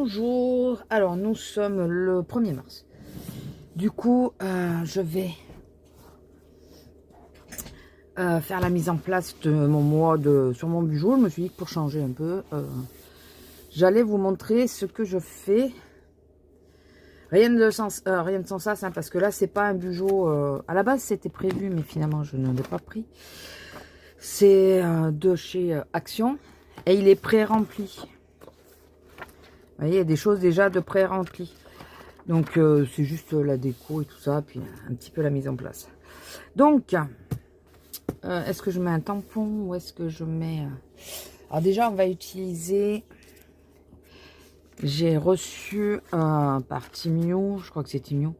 Bonjour, alors nous sommes le 1er mars. Du coup, je vais faire la mise en place de mon mois sur mon bijou. Je me suis dit que pour changer un peu, j'allais vous montrer ce que je fais. Rien de sans ça, hein, parce que là, c'est pas un bijou. À la base, c'était prévu, mais finalement, je ne l'ai pas pris. C'est de chez Action et il est pré-rempli. Vous voyez, il y a des choses déjà de pré-remplies. Donc, c'est juste la déco et tout ça, puis un petit peu la mise en place. Donc, est-ce que je mets un tampon ou est-ce que je mets... Alors déjà, on va utiliser... J'ai reçu par Timio, je crois que c'est Timio,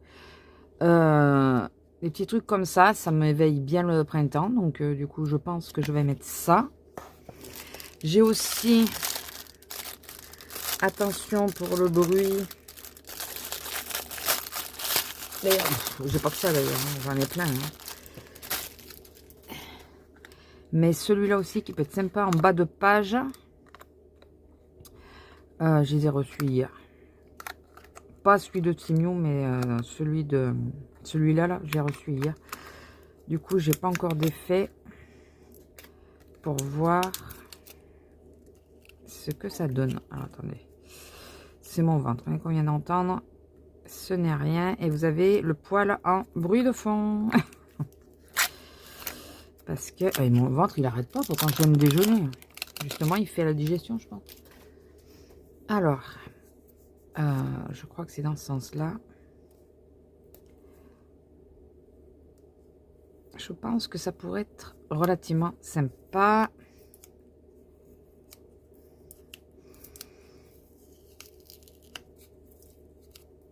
des petits trucs comme ça m'éveille bien le printemps. Donc, du coup, je pense que je vais mettre ça. J'ai aussi... Attention pour le bruit. D'ailleurs, j'ai pas que ça d'ailleurs, hein, j'en ai plein. Hein. Mais celui-là aussi qui peut être sympa en bas de page. Je les ai reçus hier. Pas celui de Timio, mais celui-là, là, j'ai reçu hier. Du coup, j'ai pas encore d'effet pour voir ce que ça donne. Alors, attendez. C'est mon ventre, hein, qu'on vient d'entendre. Ce n'est rien. Et vous avez le poil en bruit de fond. Parce que mon ventre, il arrête pas. Pourtant, je viens de déjeuner. Justement, il fait la digestion, je pense. Alors, je crois que c'est dans ce sens-là. Je pense que ça pourrait être relativement sympa.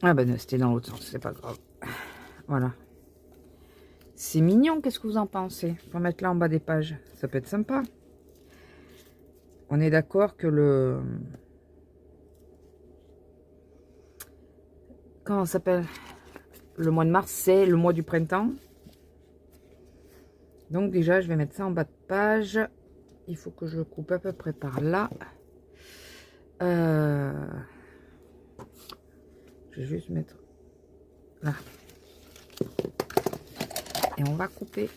Ah ben, c'était dans l'autre sens, c'est pas grave. Voilà. C'est mignon, qu'est-ce que vous en pensez? Pour mettre là en bas des pages, ça peut être sympa. On est d'accord que le... Comment ça s'appelle? Le mois de mars, c'est le mois du printemps. Donc déjà, je vais mettre ça en bas de page. Il faut que je le coupe à peu près par là. Je vais juste mettre là. Et on va couper.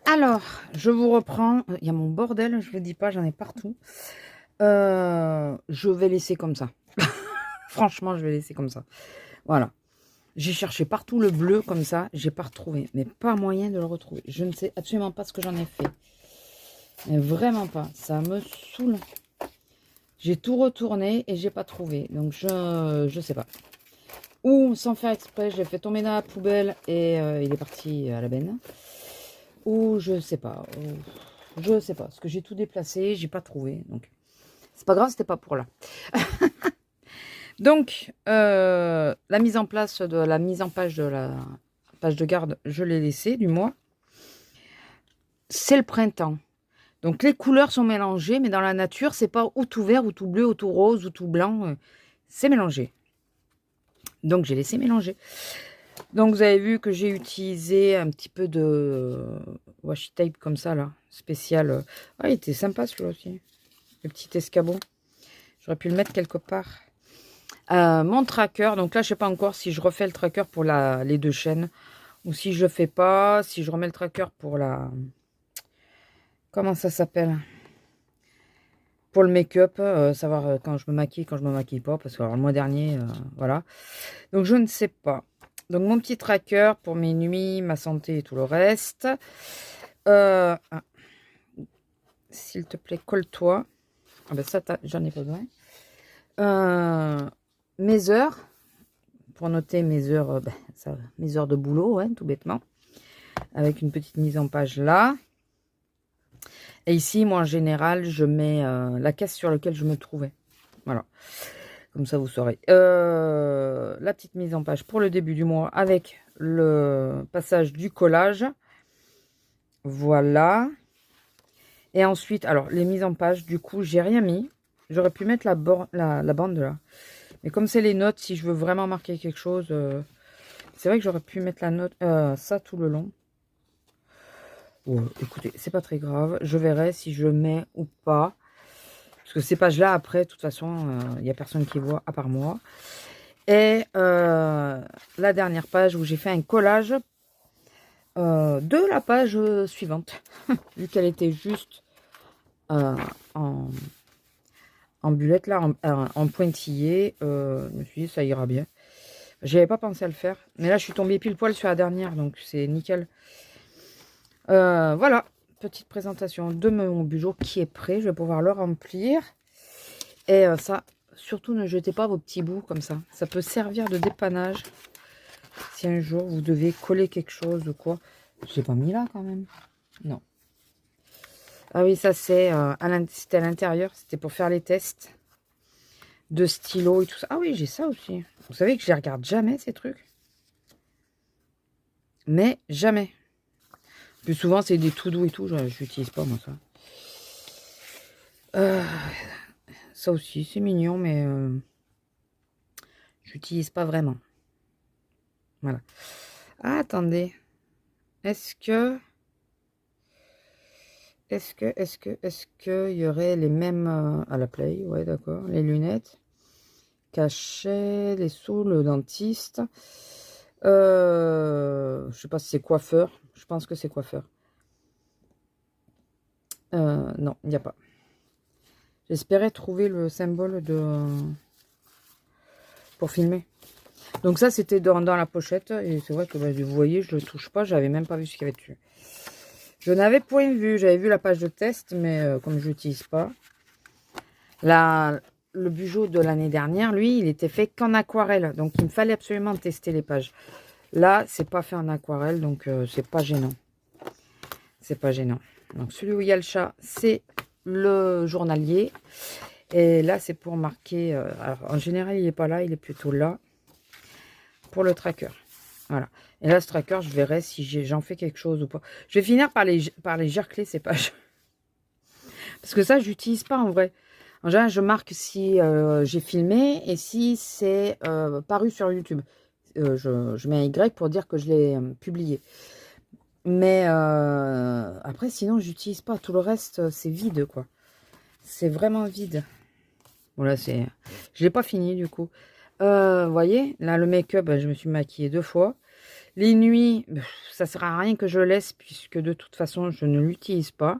Alors, je vous reprends. Il y a mon bordel, je vous dis pas, j'en ai partout. Je vais laisser comme ça. Franchement, je vais laisser comme ça. Voilà. J'ai cherché partout le bleu comme ça, j'ai pas retrouvé. Mais pas moyen de le retrouver. Je ne sais absolument pas ce que j'en ai fait. Mais vraiment pas. Ça me saoule. J'ai tout retourné et j'ai pas trouvé. Donc je sais pas. Ou sans faire exprès, je l'ai fait tomber dans la poubelle et il est parti à la benne. Ou je sais pas. Je sais pas. Parce que j'ai tout déplacé, j'ai pas trouvé. Donc c'est pas grave, c'était pas pour là. Donc la mise en place de la mise en page de la page de garde, je l'ai laissée du mois. C'est le printemps. Donc les couleurs sont mélangées, mais dans la nature, c'est pas ou tout vert, ou tout bleu, ou tout rose, ou tout blanc. C'est mélangé. Donc j'ai laissé mélanger. Donc vous avez vu que j'ai utilisé un petit peu de washi tape comme ça là, spécial. Ah, il était sympa celui-là aussi. Le petit escabeau. J'aurais pu le mettre quelque part. Mon tracker, donc là je sais pas encore si je refais le tracker pour les deux chaînes. Ou si je fais pas, si je remets le tracker pour la... Comment ça s'appelle? Pour le make-up, savoir quand je me maquille pas, parce que alors, le mois dernier, voilà. Donc je ne sais pas. Donc mon petit tracker pour mes nuits, ma santé et tout le reste. Ah, s'il te plaît, colle-toi. Ah ben ça, j'en ai pas besoin. Mes heures, pour noter mes heures, mes heures de boulot, hein, tout bêtement. Avec une petite mise en page là. Et ici, moi, en général, je mets la caisse sur laquelle je me trouvais. Voilà. Comme ça, vous saurez. La petite mise en page pour le début du mois avec le passage du collage. Voilà. Et ensuite, alors, les mises en page, du coup, j'ai rien mis. J'aurais pu mettre la bande là. Mais comme c'est les notes, si je veux vraiment marquer quelque chose, c'est vrai que j'aurais pu mettre la note, ça tout le long. Ouais, écoutez, c'est pas très grave. Je verrai si je mets ou pas. Parce que ces pages-là, après, de toute façon, il n'y a personne qui voit à part moi. Et la dernière page où j'ai fait un collage de la page suivante. Vu qu'elle était juste en bullette, là, en pointillé. Je me suis dit, ça ira bien. J'avais pas pensé à le faire. Mais là, je suis tombée pile poil sur la dernière, donc c'est nickel. Voilà, petite présentation de mon bureau qui est prêt. Je vais pouvoir le remplir. Et ça, surtout ne jetez pas vos petits bouts comme ça. Ça peut servir de dépannage. Si un jour vous devez coller quelque chose ou quoi. J'ai pas mis là quand même. Non. Ah oui, ça c'est c'était à l'intérieur. C'était pour faire les tests de stylo et tout ça. Ah oui, j'ai ça aussi. Vous savez que je les regarde jamais ces trucs. Mais jamais. Plus souvent, c'est des tout doux et tout. Je n'utilise pas, moi, ça. Ça aussi, c'est mignon, mais j'utilise pas vraiment. Voilà. Ah, attendez. Est-ce que il y aurait les mêmes à la Play? Ouais, d'accord. Les lunettes. Cachet, les sous, le dentiste. Je sais pas si c'est coiffeur. Je pense que c'est coiffeur. Non, il n'y a pas. J'espérais trouver le symbole pour filmer. Donc ça, c'était dans la pochette. Et c'est vrai que vous voyez, je ne le touche pas. J'avais même pas vu ce qu'il y avait dessus. Je n'avais point vu. J'avais vu la page de test, mais comme je l'utilise pas. Le bijou de l'année dernière, lui, il était fait qu'en aquarelle. Donc, il me fallait absolument tester les pages. Là, c'est pas fait en aquarelle, donc c'est pas gênant. C'est pas gênant. Donc, celui où il y a le chat, c'est le journalier. Et là, c'est pour marquer... alors, en général, il n'est pas là, il est plutôt là. Pour le tracker. Voilà. Et là, ce tracker, je verrai si j'en fais quelque chose ou pas. Je vais finir par les gercler, ces pages. Parce que ça, j'utilise pas en vrai. En général, je marque si j'ai filmé et si c'est paru sur YouTube. Je mets un Y pour dire que je l'ai publié. Mais après, sinon, j'utilise pas. Tout le reste, c'est vide, quoi. C'est vraiment vide. Bon, là, c'est... Je l'ai pas fini, du coup. Vous voyez, là, le make-up, ben, je me suis maquillée 2 fois. Les nuits, ça sert à rien que je laisse, puisque de toute façon, je ne l'utilise pas.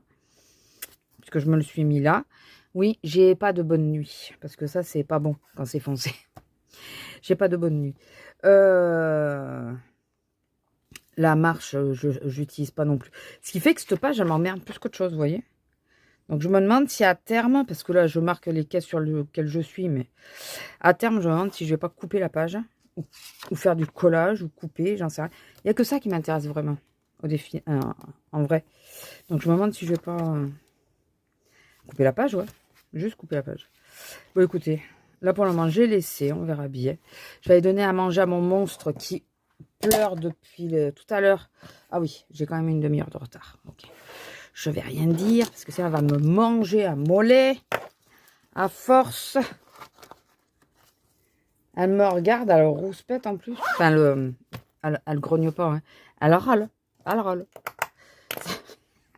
Puisque je me le suis mis là. Oui, j'ai pas de bonne nuit. Parce que ça, c'est pas bon quand c'est foncé. J'ai pas de bonne nuit. La marche, je n'utilise pas non plus. Ce qui fait que cette page, elle m'emmerde plus qu'autre chose, vous voyez. Donc, je me demande si à terme, parce que là, je marque les caisses sur lesquelles je suis, mais à terme, je me demande si je vais pas couper la page, ou faire du collage, ou couper, j'en sais rien. Il n'y a que ça qui m'intéresse vraiment, au défi, en vrai. Donc, je me demande si je vais pas couper la page, ouais. Juste couper la page. Bon, écoutez, là, pour le moment, j'ai laissé, on verra bien. Je vais aller donner à manger à mon monstre qui pleure depuis tout à l'heure. Ah oui, j'ai quand même une demi-heure de retard. Ok. Je vais rien dire parce que ça va me manger à mollet. À force. Elle me regarde, elle rouspète en plus. Enfin, elle grogne pas. Hein. Elle râle. Elle râle.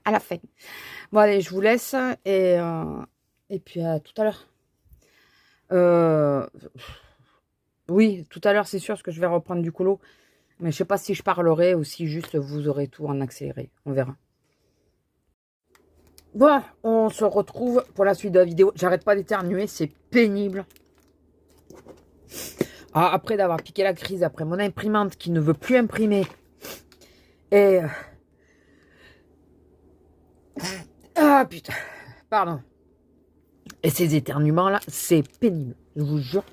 À la fin. Bon, allez, je vous laisse. Et puis, à tout à l'heure. Oui, tout à l'heure, c'est sûr, parce que je vais reprendre du colo. Mais je sais pas si je parlerai ou si juste vous aurez tout en accéléré. On verra. Bon, on se retrouve pour la suite de la vidéo. J'arrête pas d'éternuer, c'est pénible. Ah, après d'avoir piqué la crise, après mon imprimante qui ne veut plus imprimer. Et... Ah, putain. Pardon. Et ces éternuements-là, c'est pénible. Je vous jure.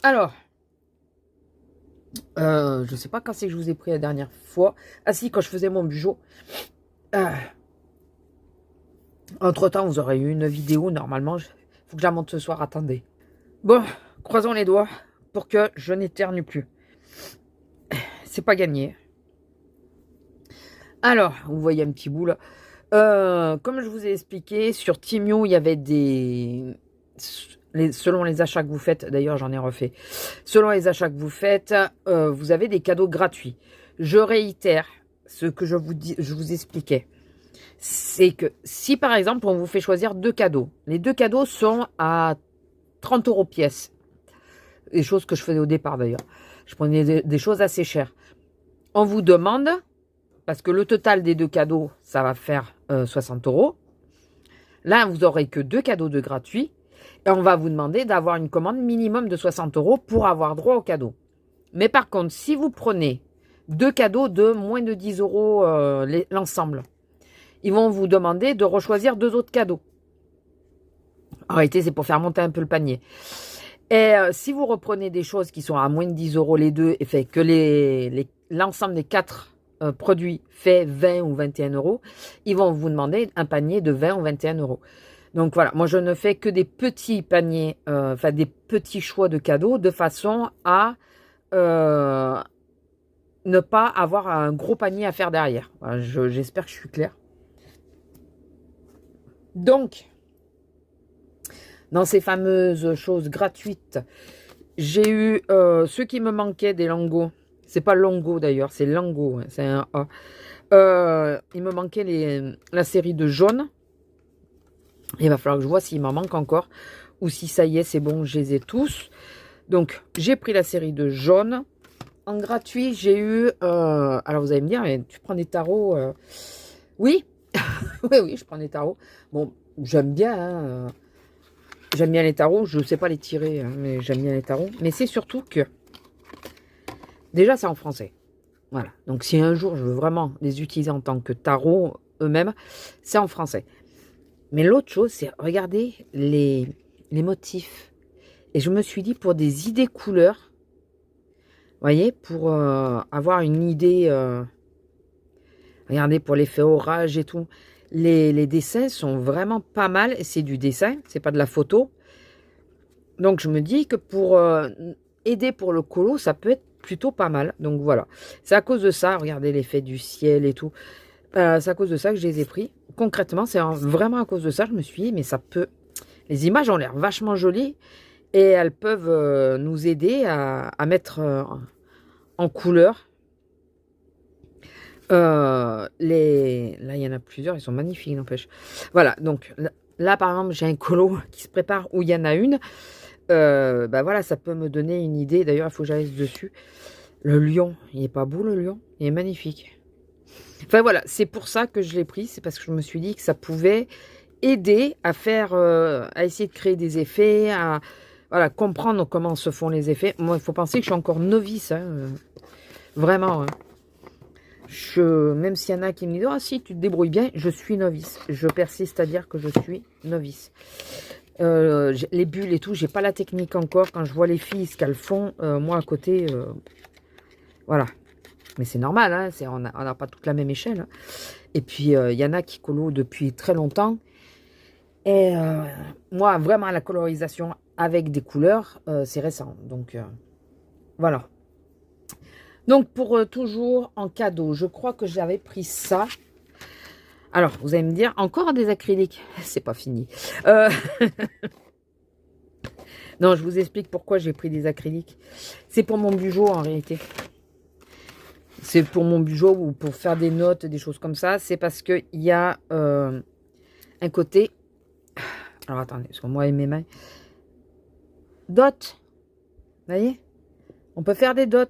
Alors... je sais pas quand c'est que je vous ai pris la dernière fois. Ah si, quand je faisais mon bugeot. Entre temps, vous aurez eu une vidéo. Normalement, il faut que je la monte ce soir. Attendez. Bon, croisons les doigts pour que je n'éternue plus. C'est pas gagné. Alors, vous voyez un petit bout là. Comme je vous ai expliqué, sur Temu, il y avait des... selon les achats que vous faites, d'ailleurs j'en ai refait, selon les achats que vous faites, vous avez des cadeaux gratuits. Je réitère ce que je vous expliquais. C'est que si par exemple on vous fait choisir 2 cadeaux, les 2 cadeaux sont à 30 € pièce. Les choses que je faisais au départ d'ailleurs. Je prenais des choses assez chères. On vous demande, parce que le total des 2 cadeaux, ça va faire 60 €. Là, vous n'aurez que 2 cadeaux de gratuit. Et on va vous demander d'avoir une commande minimum de 60 € pour avoir droit au cadeau. Mais par contre, si vous prenez 2 cadeaux de moins de 10 € l'ensemble, ils vont vous demander de rechoisir 2 autres cadeaux. En réalité, c'est pour faire monter un peu le panier. Et si vous reprenez des choses qui sont à moins de 10 € les deux, et fait que l'ensemble des 4 produits fait 20 ou 21 €, ils vont vous demander un panier de 20 ou 21 €. Donc voilà, moi je ne fais que des petits paniers, enfin des petits choix de cadeaux, de façon à ne pas avoir un gros panier à faire derrière. Voilà, j'espère que je suis claire. Donc, dans ces fameuses choses gratuites, j'ai eu ce qui me manquait des Lango. C'est pas Longo d'ailleurs, c'est Lango, hein, c'est un A. Il me manquait la série de jaune. Il va falloir que je vois s'il m'en manque encore. Ou si ça y est, c'est bon, je les ai tous. Donc, j'ai pris la série de jaune. En gratuit, j'ai eu... alors, vous allez me dire, mais tu prends des tarots Oui. Oui, je prends des tarots. Bon, j'aime bien, hein, j'aime bien les tarots. Je ne sais pas les tirer, hein, mais j'aime bien les tarots. Mais c'est surtout que... Déjà, c'est en français. Voilà. Donc, si un jour, je veux vraiment les utiliser en tant que tarot eux-mêmes, c'est en français. Mais l'autre chose, c'est regarder les motifs. Et je me suis dit, pour des idées couleurs, vous voyez, pour avoir une idée, regardez, pour l'effet orage et tout, les dessins sont vraiment pas mal. C'est du dessin, c'est pas de la photo. Donc, je me dis que pour aider pour le colo, ça peut être plutôt pas mal. Donc, voilà. C'est à cause de ça, regardez l'effet du ciel et tout. C'est à cause de ça que je les ai pris. Concrètement, c'est vraiment à cause de ça, je me suis dit, mais ça peut... Les images ont l'air vachement jolies et elles peuvent nous aider à mettre en couleur. Là, il y en a plusieurs, ils sont magnifiques, n'empêche. Voilà, donc là, par exemple, j'ai un colo qui se prépare où il y en a une. bah voilà, ça peut me donner une idée. D'ailleurs, il faut que j'aille dessus. Le lion, il est pas beau le lion? Il est magnifique. Enfin voilà, c'est pour ça que je l'ai pris. C'est parce que je me suis dit que ça pouvait aider à faire, à essayer de créer des effets, à voilà, comprendre comment se font les effets. Moi, il faut penser que je suis encore novice, hein, vraiment. Hein. Même s'il y en a qui me disent « Ah si, tu te débrouilles bien », je suis novice. Je persiste à dire que je suis novice. Les bulles et tout, j'ai pas la technique encore. Quand je vois les filles, ce qu'elles font, moi à côté, voilà. Mais c'est normal, hein, on n'a pas toute la même échelle. Hein. Et puis, il y en a qui colo depuis très longtemps. Et moi, vraiment, la colorisation avec des couleurs, c'est récent. Donc, voilà. Donc, pour toujours en cadeau, je crois que j'avais pris ça. Alors, vous allez me dire, encore des acryliques. C'est pas fini. Non, je vous explique pourquoi j'ai pris des acryliques. C'est pour mon bugeot, en réalité. C'est pour mon bugeot ou pour faire des notes, des choses comme ça. C'est parce qu'il y a un côté... Alors, attendez, parce que moi et mes mains... Dots. Vous voyez? On peut faire des dots.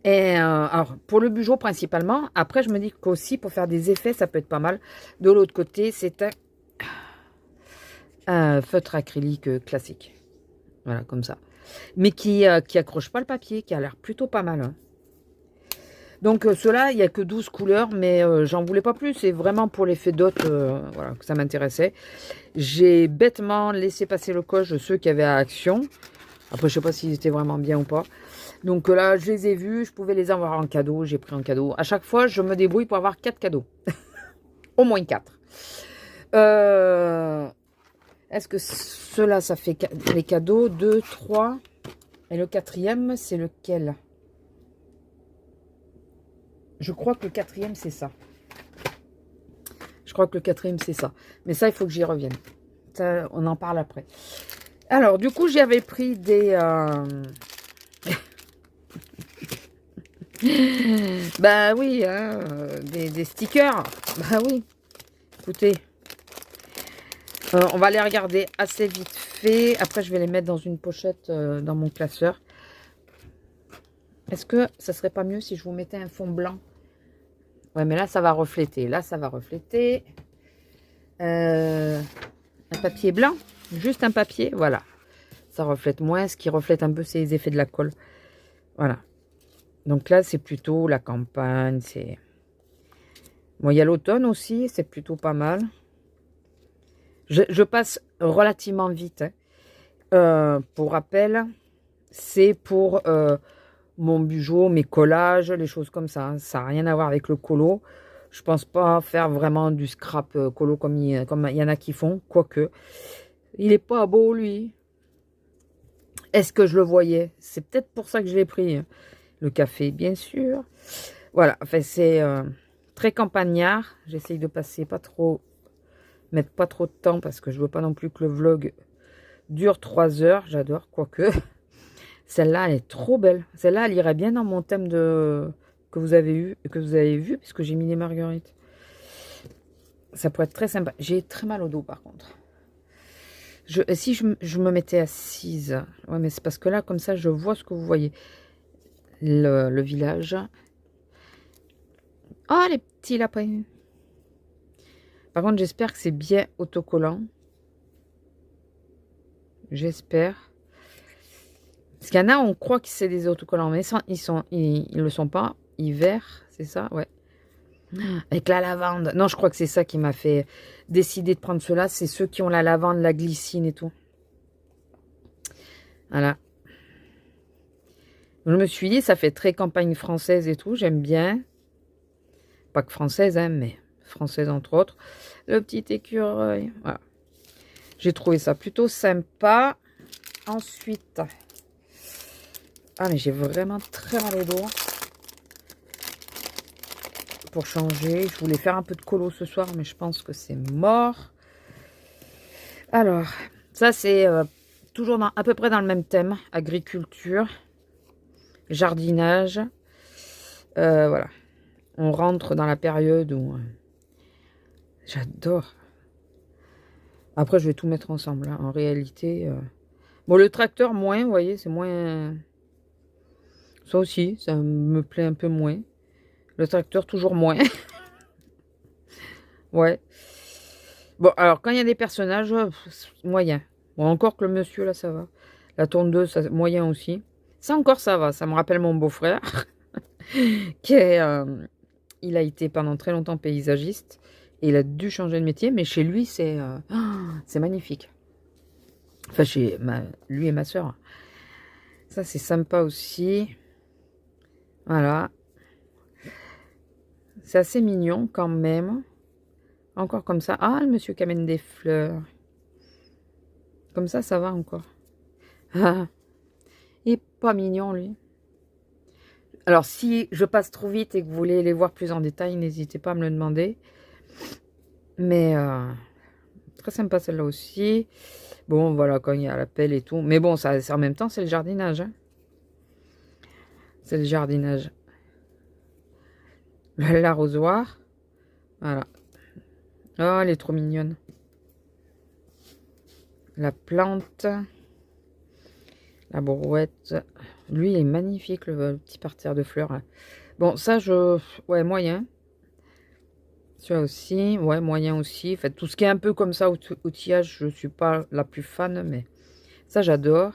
Et alors, pour le bugeot principalement. Après, je me dis qu'aussi, pour faire des effets, ça peut être pas mal. De l'autre côté, c'est un feutre acrylique classique. Voilà, comme ça. Mais qui accroche pas le papier, qui a l'air plutôt pas mal. Hein. Donc, ceux-là, il n'y a que 12 couleurs, mais j'en voulais pas plus. C'est vraiment pour l'effet dot, voilà, que ça m'intéressait. J'ai bêtement laissé passer le coche de ceux qui avaient à Action. Après, je sais pas s'ils étaient vraiment bien ou pas. Donc là, je les ai vus, je pouvais les avoir en cadeau, j'ai pris en cadeau. À chaque fois, je me débrouille pour avoir 4 cadeaux. Au moins 4. Est-ce que cela, ça fait les cadeaux 2, 3. Et le quatrième, c'est lequel? Je crois que le quatrième, c'est ça. Je crois que le quatrième, c'est ça. Mais ça, il faut que j'y revienne. Ça, on en parle après. Alors, du coup, j'avais pris des... bah oui, hein, des stickers. Bah oui. Écoutez, on va les regarder assez vite fait. Après, je vais les mettre dans une pochette dans mon classeur. Est-ce que ça serait pas mieux si je vous mettais un fond blanc? Ouais, mais là, ça va refléter. Là, ça va refléter. Un papier blanc. Juste un papier, voilà. Ça reflète moins, ce qui reflète un peu, c'est les effets de la colle. Voilà. Donc là, c'est plutôt la campagne. C'est bon, il y a l'automne aussi, c'est plutôt pas mal. Je passe relativement vite. Hein. Pour rappel, c'est pour mon bugeot, mes collages, les choses comme ça. Hein. Ça n'a rien à voir avec le colo. Je pense pas faire vraiment du scrap colo comme il y en a qui font. Quoique, il est pas beau, lui. Est-ce que je le voyais? C'est peut-être pour ça que je l'ai pris. Hein. Le café, bien sûr. Voilà, enfin, c'est très campagnard. J'essaye de passer pas trop, mettre pas trop de temps parce que je veux pas non plus que le vlog dure 3 heures. J'adore, quoique. Celle-là, elle est trop belle. Celle-là, elle irait bien dans mon thème que vous avez vu, puisque j'ai mis les marguerites. Ça pourrait être très sympa. J'ai très mal au dos, par contre. Si je me mettais assise. Ouais, mais c'est parce que là, comme ça, je vois ce que vous voyez. Le village. Oh, les petits lapins. Par contre, j'espère que c'est bien autocollant. J'espère. Parce qu'il y en a, on croit que c'est des autocollants, mais ils le sont pas. Hiver, c'est ça, ouais. Avec la lavande. Non, je crois que c'est ça qui m'a fait décider de prendre ceux-là. C'est ceux qui ont la lavande, la glycine et tout. Voilà. Je me suis dit, ça fait très campagne française et tout. J'aime bien. Pas que française, hein, mais française entre autres. Le petit écureuil. Voilà. J'ai trouvé ça plutôt sympa. Ensuite... Ah, mais j'ai vraiment très mal au dos. Pour changer. Je voulais faire un peu de colo ce soir, mais je pense que c'est mort. Alors, ça c'est toujours à peu près dans le même thème. Agriculture, jardinage. Voilà. On rentre dans la période où... j'adore. Après, je vais tout mettre ensemble, hein, en réalité. Bon, le tracteur, moins, vous voyez, c'est moins... Ça aussi, ça me plaît un peu moins. Le tracteur, toujours moins. Ouais. Bon, alors, quand il y a des personnages, moyen. Bon, encore que le monsieur, là, ça va. La tondeuse, ça, moyen aussi. Ça, encore, ça va. Ça me rappelle mon beau-frère, qui est... il a été pendant très longtemps paysagiste. Et il a dû changer de métier. Mais chez lui, c'est magnifique. Enfin, chez lui et ma soeur. Ça, c'est sympa aussi. Voilà. C'est assez mignon, quand même. Encore comme ça. Ah, le monsieur qui amène des fleurs. Comme ça va encore. Ah, il est pas mignon, lui. Alors, si je passe trop vite et que vous voulez les voir plus en détail, n'hésitez pas à me le demander. Mais, très sympa celle-là aussi. Bon, voilà, quand il y a la pelle et tout. Mais bon, ça, en même temps, c'est le jardinage. Hein. C'est le jardinage. L'arrosoir. Voilà. Oh, elle est trop mignonne. La plante. La brouette. Lui, il est magnifique, le petit parterre de fleurs. Là. Bon, ça, ouais, moyen. Ça aussi. Ouais, moyen aussi. En fait, tout ce qui est un peu comme ça, outillage, je ne suis pas la plus fan, mais ça, j'adore.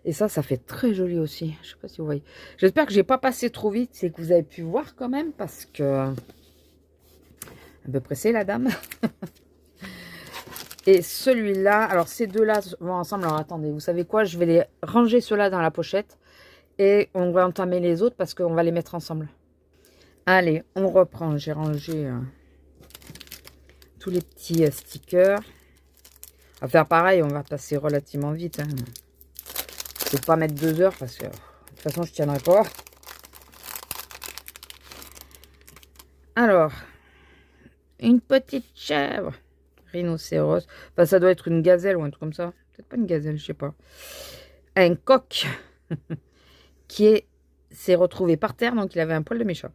Et ça fait très joli aussi. Je sais pas si vous voyez. J'espère que j'ai pas passé trop vite. C'est que vous avez pu voir quand même, parce que... Un peu pressée, la dame. Et celui-là, alors ces deux-là vont ensemble. Alors attendez, vous savez quoi? Je vais les ranger ceux-là dans la pochette. Et on va entamer les autres parce qu'on va les mettre ensemble. Allez, on reprend. J'ai rangé tous les petits stickers. On va faire pareil, on va passer relativement vite. Hein. Je ne vais pas mettre 2 heures parce que de toute façon je ne tiendrai pas. Alors, une petite chèvre. Rhinocéros. Enfin, ça doit être une gazelle ou un truc comme ça. Peut-être pas une gazelle, je sais pas. Un coq qui s'est retrouvé par terre, donc il avait un poil de méchant.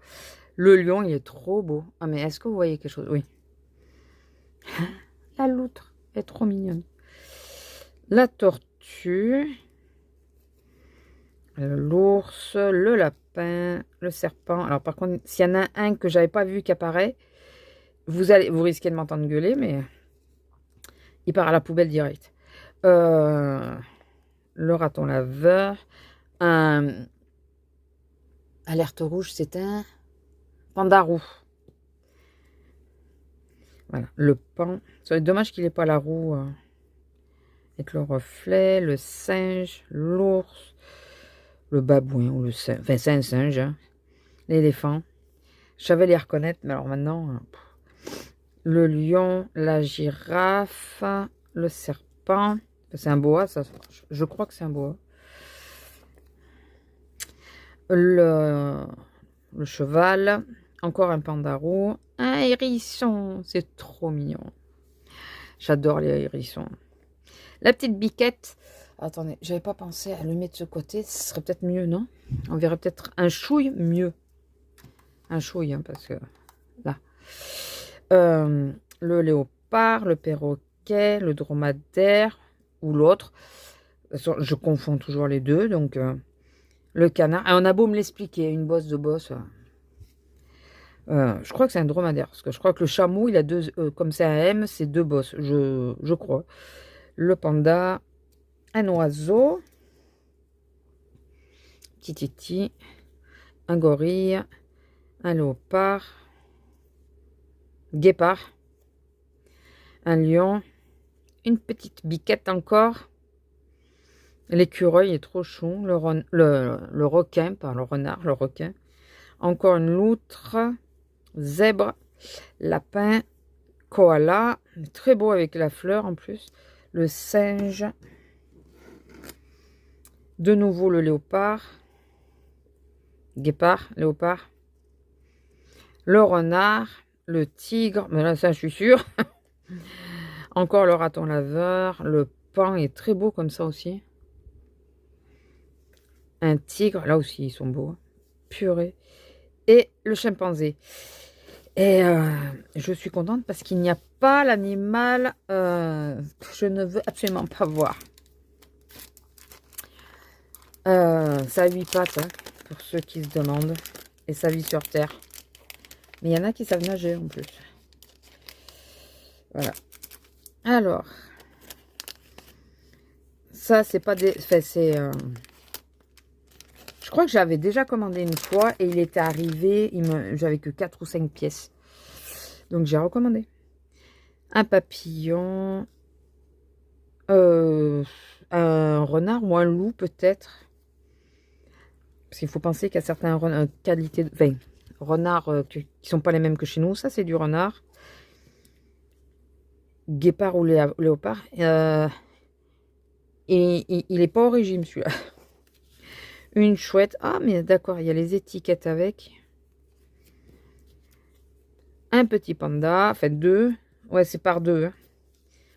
Le lion, il est trop beau. Ah, mais est-ce que vous voyez quelque chose? Oui. La loutre est trop mignonne. La tortue. L'ours, le lapin, le serpent. Alors par contre, s'il y en a un que j'avais pas vu qui apparaît, vous risquez de m'entendre gueuler, mais il part à la poubelle direct. Le raton laveur. Alerte rouge, c'est un panda roux. Voilà, le pan. Ça va être dommage qu'il n'ait pas la roue avec le reflet. Le singe, l'ours, le babouin ou le singe. Enfin, c'est un singe. Hein. L'éléphant. Je savais les reconnaître, mais alors maintenant... le lion, la girafe, le serpent. C'est un boa, ça. Je crois que c'est un boa. Le cheval. Encore un panda roux. Un hérisson. C'est trop mignon. J'adore les hérissons. La petite biquette. Attendez, j'avais pas pensé à le mettre de ce côté. Ce serait peut-être mieux, non? On verrait peut-être un chouille mieux. Un chouille, hein, parce que là. Le léopard, le perroquet, le dromadaire ou l'autre. Je confonds toujours les deux. Donc, le canard. Ah, on a beau me l'expliquer, une bosse de bosse. Je crois que c'est un dromadaire. Parce que je crois que le chameau, il a deux. Comme c'est un M, c'est 2 bosses. Je crois. Le panda. Un oiseau. Tititi. Un gorille. Un léopard. Guépard. Un lion. Une petite biquette encore. L'écureuil est trop chou. Le requin, pas le renard, le requin. Encore une loutre. Zèbre. Lapin. Koala. Très beau avec la fleur en plus. Le singe. De nouveau le léopard. Guépard, léopard. Le renard. Le tigre. Mais là, ça, je suis sûre. Encore le raton laveur. Le pan est très beau comme ça aussi. Un tigre. Là aussi, ils sont beaux. Purée. Et le chimpanzé. Et je suis contente parce qu'il n'y a pas l'animal que je ne veux absolument pas voir. Ça a 8 pattes, hein, pour ceux qui se demandent. Et ça vit sur Terre. Mais il y en a qui savent nager en plus. Voilà. Alors. Ça, c'est pas des... Enfin, c'est... Je crois que j'avais déjà commandé une fois et il était arrivé, j'avais que 4 ou 5 pièces. Donc j'ai recommandé. Un papillon, un renard ou un loup peut-être. Parce qu'il faut penser qu'il y a certaines qualités, enfin, renards qui sont pas les mêmes que chez nous. Ça, c'est du renard. Guépard ou léopard. Et il n'est pas au régime celui-là. Une chouette. Ah, mais d'accord, il y a les étiquettes avec. Un petit panda. Enfin, 2. Ouais, c'est par 2. Hein.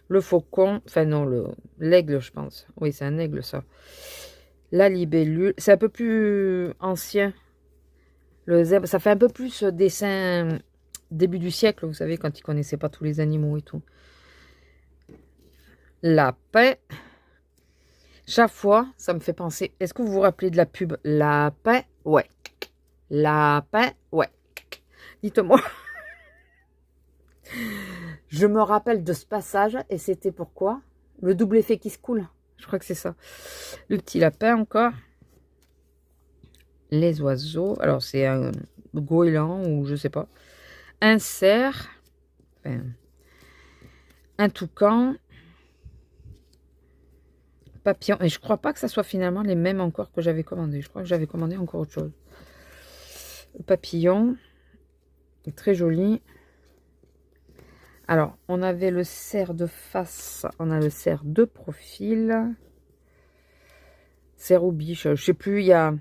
Le faucon. Enfin, non, l'aigle, je pense. Oui, c'est un aigle, ça. La libellule. C'est un peu plus ancien. Le zèbre. Ça fait un peu plus dessin début du siècle, vous savez, quand ils ne connaissaient pas tous les animaux et tout. Lapin. Chaque fois, ça me fait penser. Est-ce que vous vous rappelez de la pub Lapin? Ouais. Lapin? Ouais. Dites-moi. Je me rappelle de ce passage et c'était pourquoi? Le double effet qui se coule. Je crois que c'est ça. Le petit lapin encore. Les oiseaux. Alors, c'est un goéland ou je sais pas. Un cerf. Enfin, un toucan. Papillon. Et je crois pas que ça soit finalement les mêmes encore que j'avais commandé. Je crois que j'avais commandé encore autre chose. Le papillon. Très joli. Alors, on avait le cerf de face. On a le cerf de profil. Cerf ou biche. Je sais plus. Il y a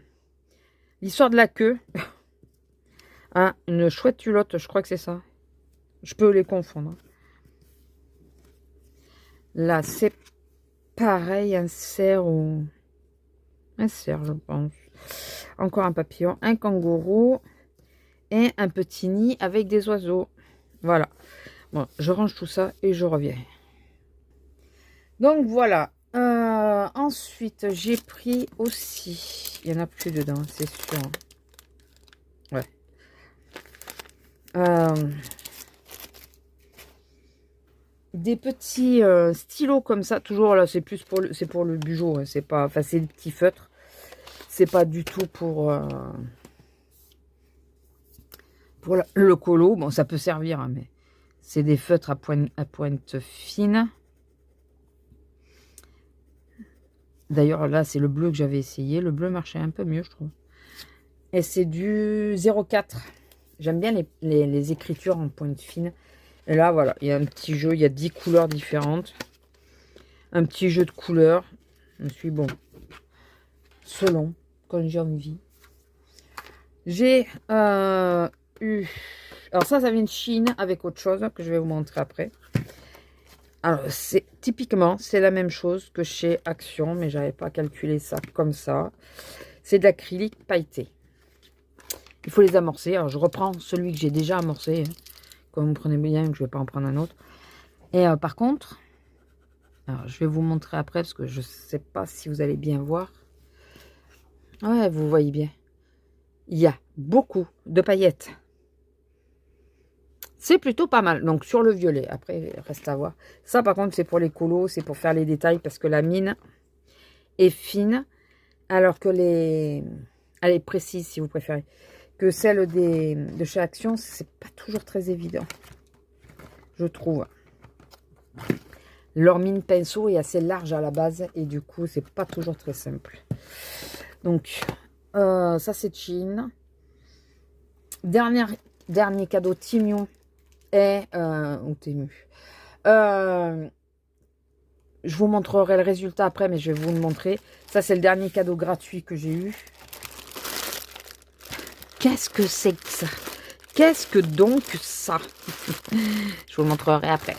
l'histoire de la queue. Hein, une chouette culotte. Je crois que c'est ça. Je peux les confondre. Là, c'est pareil, un cerf ou... Un cerf, je pense. Encore un papillon, un kangourou et un petit nid avec des oiseaux. Voilà. Bon, je range tout ça et je reviens. Donc, voilà. Ensuite, j'ai pris aussi... Il n'y en a plus dedans, c'est sûr. Ouais. Des petits stylos comme ça, toujours là, c'est plus pour le bugeot, hein, c'est pas, enfin c'est des petits feutres, c'est pas du tout pour le colo. Bon, ça peut servir, hein, mais c'est des feutres à pointe fine. D'ailleurs là, c'est le bleu que j'avais essayé, le bleu marchait un peu mieux, je trouve. Et c'est du 04. J'aime bien les écritures en pointe fine. Et là, voilà, il y a un petit jeu, il y a 10 couleurs différentes. Un petit jeu de couleurs. Je suis bon. Selon, quand j'ai envie. J'ai eu... Alors ça vient de Chine avec autre chose que je vais vous montrer après. Alors, typiquement, c'est la même chose que chez Action, mais j'avais pas calculé ça comme ça. C'est de l'acrylique pailleté. Il faut les amorcer. Alors, je reprends celui que j'ai déjà amorcé. Hein. Comme vous prenez bien, que je ne vais pas en prendre un autre. Et par contre, alors, je vais vous montrer après parce que je ne sais pas si vous allez bien voir. Ouais, vous voyez bien. Il y a beaucoup de paillettes. C'est plutôt pas mal. Donc, sur le violet. Après, il reste à voir. Ça, par contre, c'est pour les colos. C'est pour faire les détails parce que la mine est fine. Alors que elle est précise, si vous préférez. Que celle de chez Action, c'est pas toujours très évident. Je trouve. Leur mine pinceau est assez large à la base. Et du coup, c'est pas toujours très simple. Donc, ça, c'est Chine. Dernier cadeau Timion. Et Temu. Je vous montrerai le résultat après, mais je vais vous le montrer. Ça, c'est le dernier cadeau gratuit que j'ai eu. Qu'est-ce que c'est que ça? Qu'est-ce que donc ça? Je vous le montrerai après.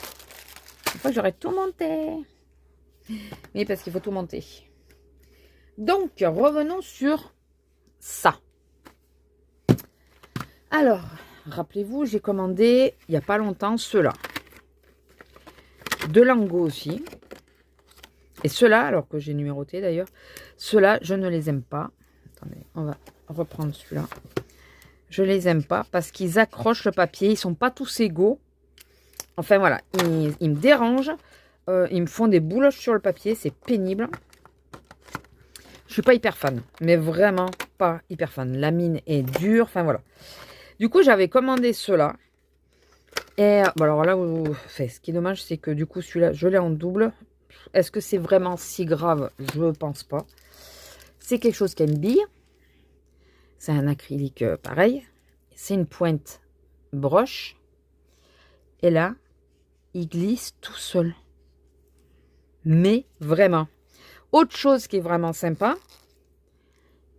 Une fois, j'aurai tout monté. Oui, parce qu'il faut tout monter. Donc, revenons sur ça. Alors, rappelez-vous, j'ai commandé il n'y a pas longtemps ceux-là. De Lango aussi. Et ceux-là, alors que j'ai numéroté d'ailleurs, ceux-là, je ne les aime pas. Attendez, on va reprendre celui-là. Je les aime pas parce qu'ils accrochent le papier. Ils sont pas tous égaux. Enfin voilà, ils me dérangent. Ils me font des bouloches sur le papier. C'est pénible. Je suis pas hyper fan. Mais vraiment pas hyper fan. La mine est dure. Enfin voilà. Du coup, j'avais commandé ceux-là. Et bon, alors là, enfin, ce qui est dommage, c'est que du coup, celui-là, je l'ai en double. Est-ce que c'est vraiment si grave? Je ne pense pas. C'est quelque chose qui a une bille. C'est un acrylique pareil. C'est une pointe broche. Et là, il glisse tout seul. Mais vraiment. Autre chose qui est vraiment sympa,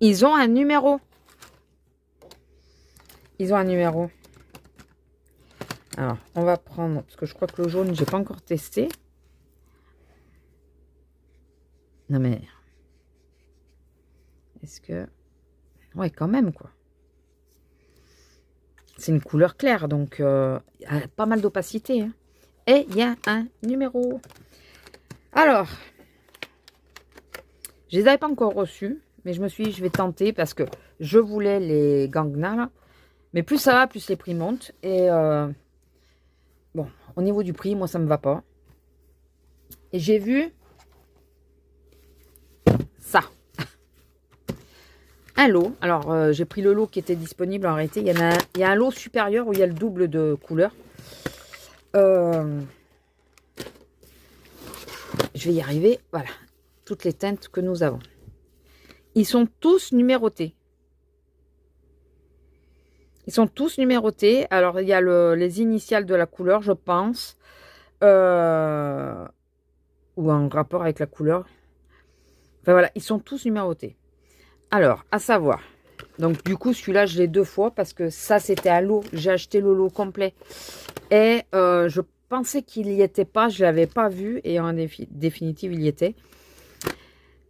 ils ont un numéro. Ils ont un numéro. Alors, on va prendre, parce que je crois que le jaune, j'ai pas encore testé. Non mais, est-ce que... Ouais, quand même, quoi. C'est une couleur claire, donc il y a pas mal d'opacité. Hein. Et il y a un numéro. Alors, je les avais pas encore reçus, mais je me suis dit, je vais tenter, parce que je voulais les Gangna, là. Mais plus ça va, plus les prix montent. Et bon, au niveau du prix, moi, ça me va pas. Et j'ai vu ça. Un lot. Alors, j'ai pris le lot qui était disponible. En réalité, il y a un lot supérieur où il y a le double de couleurs. Je vais y arriver. Voilà. Toutes les teintes que nous avons. Ils sont tous numérotés. Ils sont tous numérotés. Alors, il y a les initiales de la couleur, je pense. Ou en rapport avec la couleur. Enfin, voilà. Ils sont tous numérotés. Alors, à savoir. Donc, du coup, celui-là, je l'ai 2 fois parce que ça, c'était un lot. J'ai acheté le lot complet. Et je pensais qu'il n'y était pas. Je ne l'avais pas vu. Et en définitive, il y était.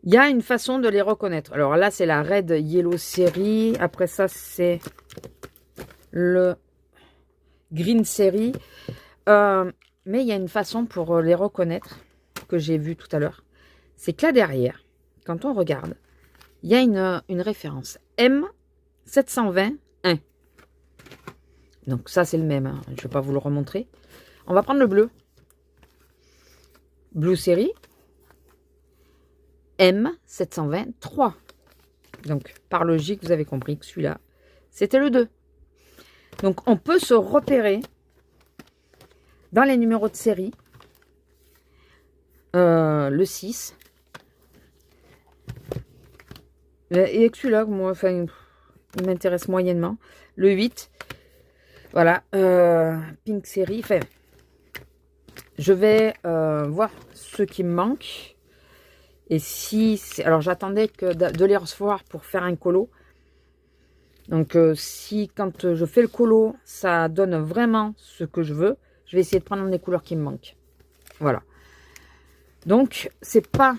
Il y a une façon de les reconnaître. Alors là, c'est la Red Yellow Series. Après ça, c'est le Green Series. Mais il y a une façon pour les reconnaître que j'ai vu tout à l'heure. C'est que là derrière, quand on regarde, il y a une référence. M721. Donc ça, c'est le même. Hein. Je ne vais pas vous le remontrer. On va prendre le bleu. Blue Series. M723. Donc, par logique, vous avez compris que celui-là, c'était le 2. Donc, on peut se repérer dans les numéros de série. Le 6. Et celui-là, moi, enfin, il m'intéresse moyennement. Le 8. Voilà. Pink Series. Enfin, je vais voir ce qui me manque. Et si... Alors, j'attendais que de les recevoir pour faire un colo. Donc, si quand je fais le colo, ça donne vraiment ce que je veux, je vais essayer de prendre les couleurs qui me manquent. Voilà. Donc, c'est pas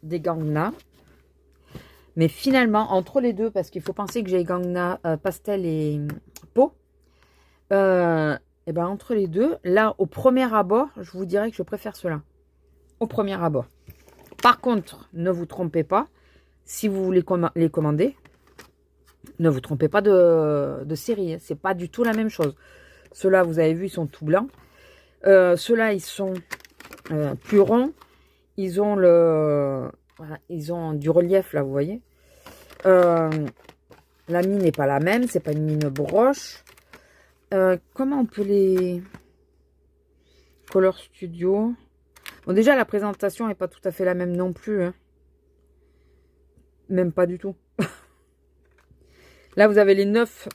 des Gangna. Mais finalement, entre les deux, parce qu'il faut penser que j'ai Gangna pastel et peau. Et ben entre les deux, là, au premier abord, je vous dirais que je préfère cela. Au premier abord. Par contre, ne vous trompez pas, si vous voulez les commander, ne vous trompez pas de série. Hein. C'est pas du tout la même chose. Ceux-là, vous avez vu, ils sont tout blancs. Ceux-là, ils sont plus ronds. Ils ont voilà, ils ont du relief, là, vous voyez. La mine n'est pas la même. C'est pas une mine broche. Comment on peut les... Color Studio... Bon, déjà, la présentation n'est pas tout à fait la même non plus. Hein. Même pas du tout. Là, vous avez les 9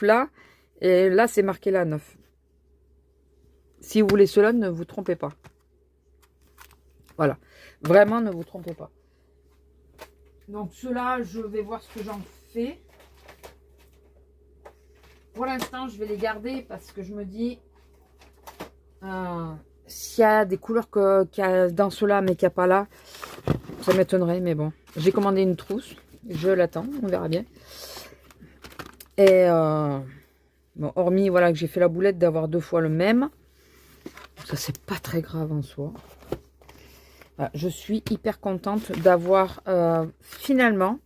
là. Et là, c'est marqué là, 9. Si vous voulez cela, ne vous trompez pas. Voilà. Vraiment, ne vous trompez pas. Donc, ceux-là, je vais voir ce que j'en fais. Pour l'instant, je vais les garder parce que je me dis... s'il y a des couleurs qu'il y a dans ceux-là, mais qu'il n'y a pas là, ça m'étonnerait, mais bon. J'ai commandé une trousse. Je l'attends, on verra bien. Et Bon, hormis, voilà, que j'ai fait la boulette d'avoir 2 fois le même. Ça, c'est pas très grave en soi. Voilà, je suis hyper contente d'avoir finalement...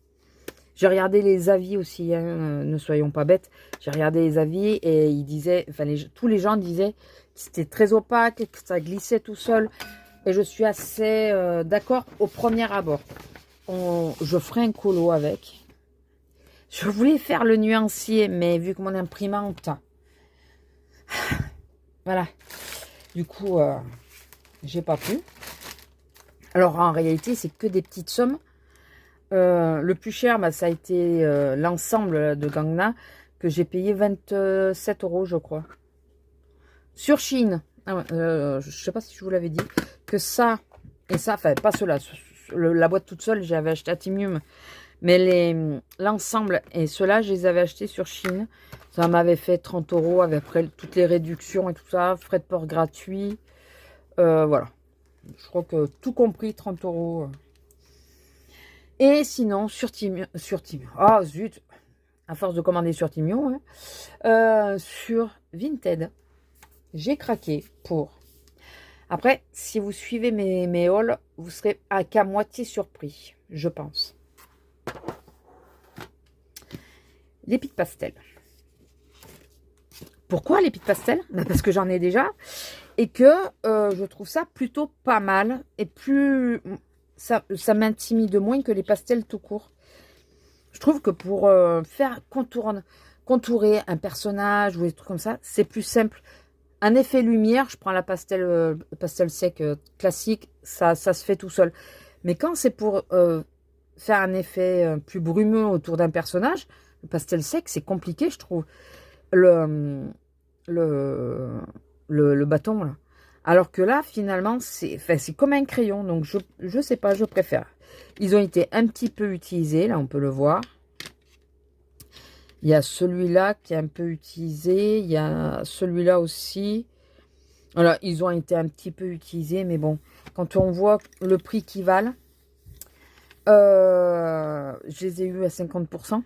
J'ai regardé les avis aussi, hein, ne soyons pas bêtes. J'ai regardé les avis et ils disaient, enfin tous les gens disaient que c'était très opaque, que ça glissait tout seul. Et je suis assez d'accord au premier abord. Je ferai un colo avec. Je voulais faire le nuancier, mais vu que mon imprimante... Voilà. Du coup, j'ai pas pu. Alors en réalité, c'est que des petites sommes. Le plus cher, bah, ça a été l'ensemble de Gangna que j'ai payé 27 €, je crois. Sur Chine. Ah ouais, je sais pas si je vous l'avais dit. Que ça et ça, enfin pas cela. La boîte toute seule, j'avais acheté à Timium. Mais l'ensemble et ceux-là, je les avais achetés sur Chine. Ça m'avait fait 30 € avec après toutes les réductions et tout ça. Frais de port gratuits. Voilà. Je crois que tout compris, 30 €. Et sinon, sur Timium. Ah, zut. À force de commander sur Timium. Hein, sur Vinted. J'ai craqué pour... Après, si vous suivez mes hauls, vous serez qu'à moitié surpris, je pense. L'épi de pastel. Pourquoi l'épi de pastel? Parce que j'en ai déjà. Et que je trouve ça plutôt pas mal. Et plus... Ça m'intimide moins que les pastels tout court. Je trouve que pour faire contourer un personnage ou des trucs comme ça, c'est plus simple. Un effet lumière, je prends la pastel sec classique, ça se fait tout seul. Mais quand c'est pour faire un effet plus brumeux autour d'un personnage, le pastel sec, c'est compliqué, je trouve. Le bâton, là. Alors que là, finalement, c'est comme un crayon. Donc, je sais pas, je préfère. Ils ont été un petit peu utilisés, là, on peut le voir. Il y a celui-là qui est un peu utilisé. Il y a celui-là aussi. Voilà, ils ont été un petit peu utilisés. Mais bon, quand on voit le prix qu'ils valent, je les ai eus à 50%.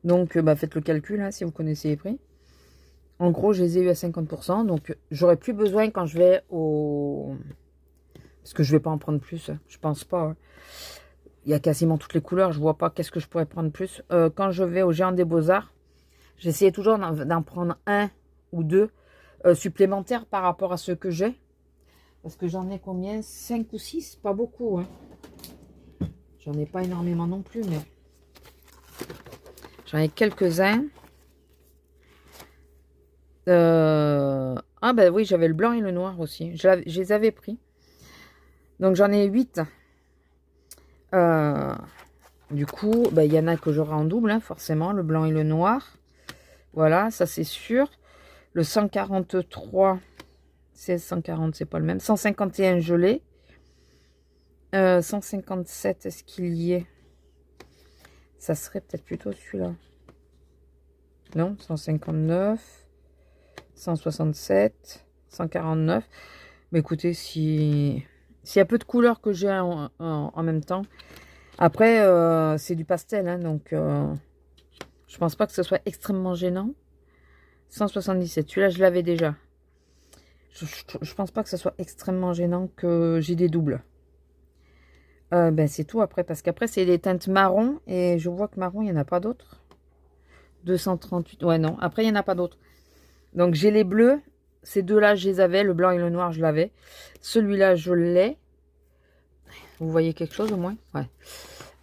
Donc, bah, faites le calcul hein, si vous connaissez les prix. En gros, je les ai eus à 50%. Donc, j'aurais plus besoin quand je vais au... Parce que je vais pas en prendre plus. Je pense pas. Hein. Il y a quasiment toutes les couleurs. Je vois pas qu'est-ce que je pourrais prendre plus. Quand je vais au Géant des Beaux-Arts, j'essayais toujours d'en prendre un ou deux supplémentaires par rapport à ceux que j'ai. Parce que j'en ai combien? 5 ou 6? Pas beaucoup. Hein. J'en ai pas énormément non plus, mais... J'en ai quelques-uns. Ah ben oui, j'avais le blanc et le noir aussi. Je les avais pris. Donc j'en ai 8. Du coup, ben, y en a que j'aurai en double, hein, forcément, le blanc et le noir. Voilà, ça c'est sûr. Le 143, c'est 140, c'est pas le même. 151, je l'ai. 157, est-ce qu'il y est? Ça serait peut-être plutôt celui-là. Non, 159. 167, 149. Mais écoutez, s'il y a peu de couleurs que j'ai en même temps. Après, c'est du pastel, hein, donc je pense pas que ce soit extrêmement gênant. 177, celui-là, je l'avais déjà. Je pense pas que ce soit extrêmement gênant que j'ai des doubles. Ben, c'est tout après, parce qu'après, c'est des teintes marron. Et je vois que marron, il n'y en a pas d'autres. 238, ouais, non. Après, il n'y en a pas d'autres. Donc, j'ai les bleus. Ces deux-là, je les avais. Le blanc et le noir, je l'avais. Celui-là, je l'ai. Vous voyez quelque chose au moins? Ouais.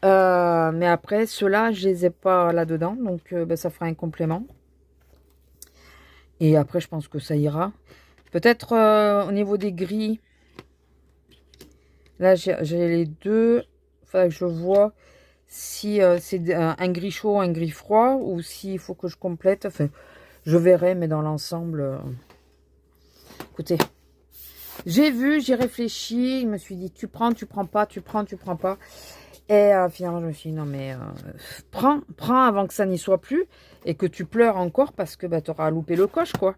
Mais après, ceux-là, je les ai pas là-dedans. Donc, ben, ça fera un complément. Et après, je pense que ça ira. Peut-être au niveau des gris. Là, j'ai les deux. Enfin, je vois si c'est un gris chaud, un gris froid. Ou s'il faut que je complète. Enfin, je verrai, mais dans l'ensemble... Écoutez, j'ai vu, j'ai réfléchi. Je me suis dit, tu prends pas, tu prends pas. Et finalement, je me suis dit, non, mais prends avant que ça n'y soit plus. Et que tu pleures encore parce que bah, tu auras loupé le coche, quoi.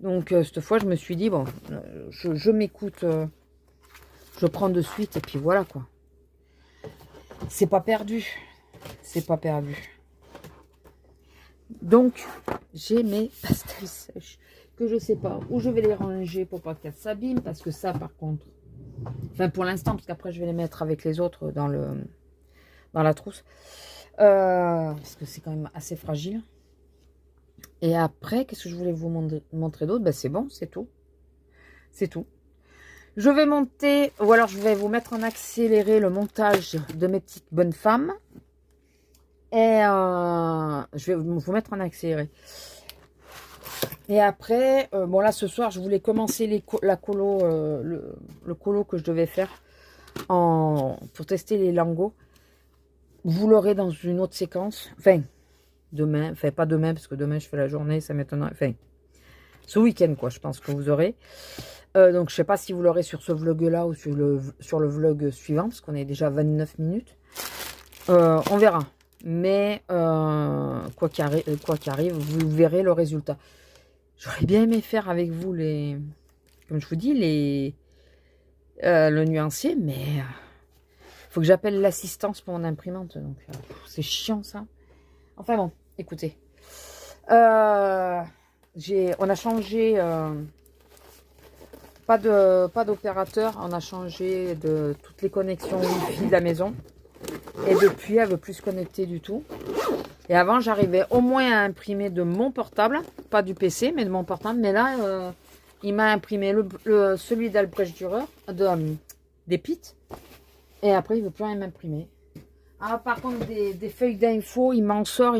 Donc, cette fois, je me suis dit, bon, je m'écoute, je prends de suite, et puis voilà, quoi. C'est pas perdu. C'est pas perdu. Donc, j'ai mes pastels sèches que je sais pas où je vais les ranger pour pas qu'elles s'abîment. Parce que ça, par contre, enfin pour l'instant, parce qu'après je vais les mettre avec les autres dans la trousse. Parce que c'est quand même assez fragile. Et après, qu'est-ce que je voulais vous montrer d'autre? Ben, c'est bon, c'est tout. C'est tout. Je vais monter, ou alors je vais vous mettre en accéléré le montage de mes petites bonnes femmes. Et je vais vous mettre en accéléré. Et après, bon là ce soir, je voulais commencer la colo, le colo que je devais faire pour tester les lingots. Vous l'aurez dans une autre séquence. Enfin, demain, enfin pas demain, parce que demain je fais la journée, ça m'étonnerait. Enfin, ce week-end quoi, je pense que vous aurez. Donc je sais pas si vous l'aurez sur ce vlog là ou sur le vlog suivant, parce qu'on est déjà à 29 minutes. On verra. Mais quoi qu'il arrive, vous verrez le résultat. J'aurais bien aimé faire avec vous comme je vous dis, le nuancier, mais faut que j'appelle l'assistance pour mon imprimante. Donc c'est chiant ça. Enfin bon, écoutez. On a changé, pas d'opérateur, on a changé de toutes les connexions Wi-Fi de la maison. Et depuis, elle ne veut plus se connecter du tout. Et avant, j'arrivais au moins à imprimer de mon portable. Pas du PC, mais de mon portable. Mais là, il m'a imprimé celui d'Albrecht Dürer, des Pitt. Et après, il ne veut plus rien m'imprimer. Ah, par contre, des feuilles d'infos, il m'en sort.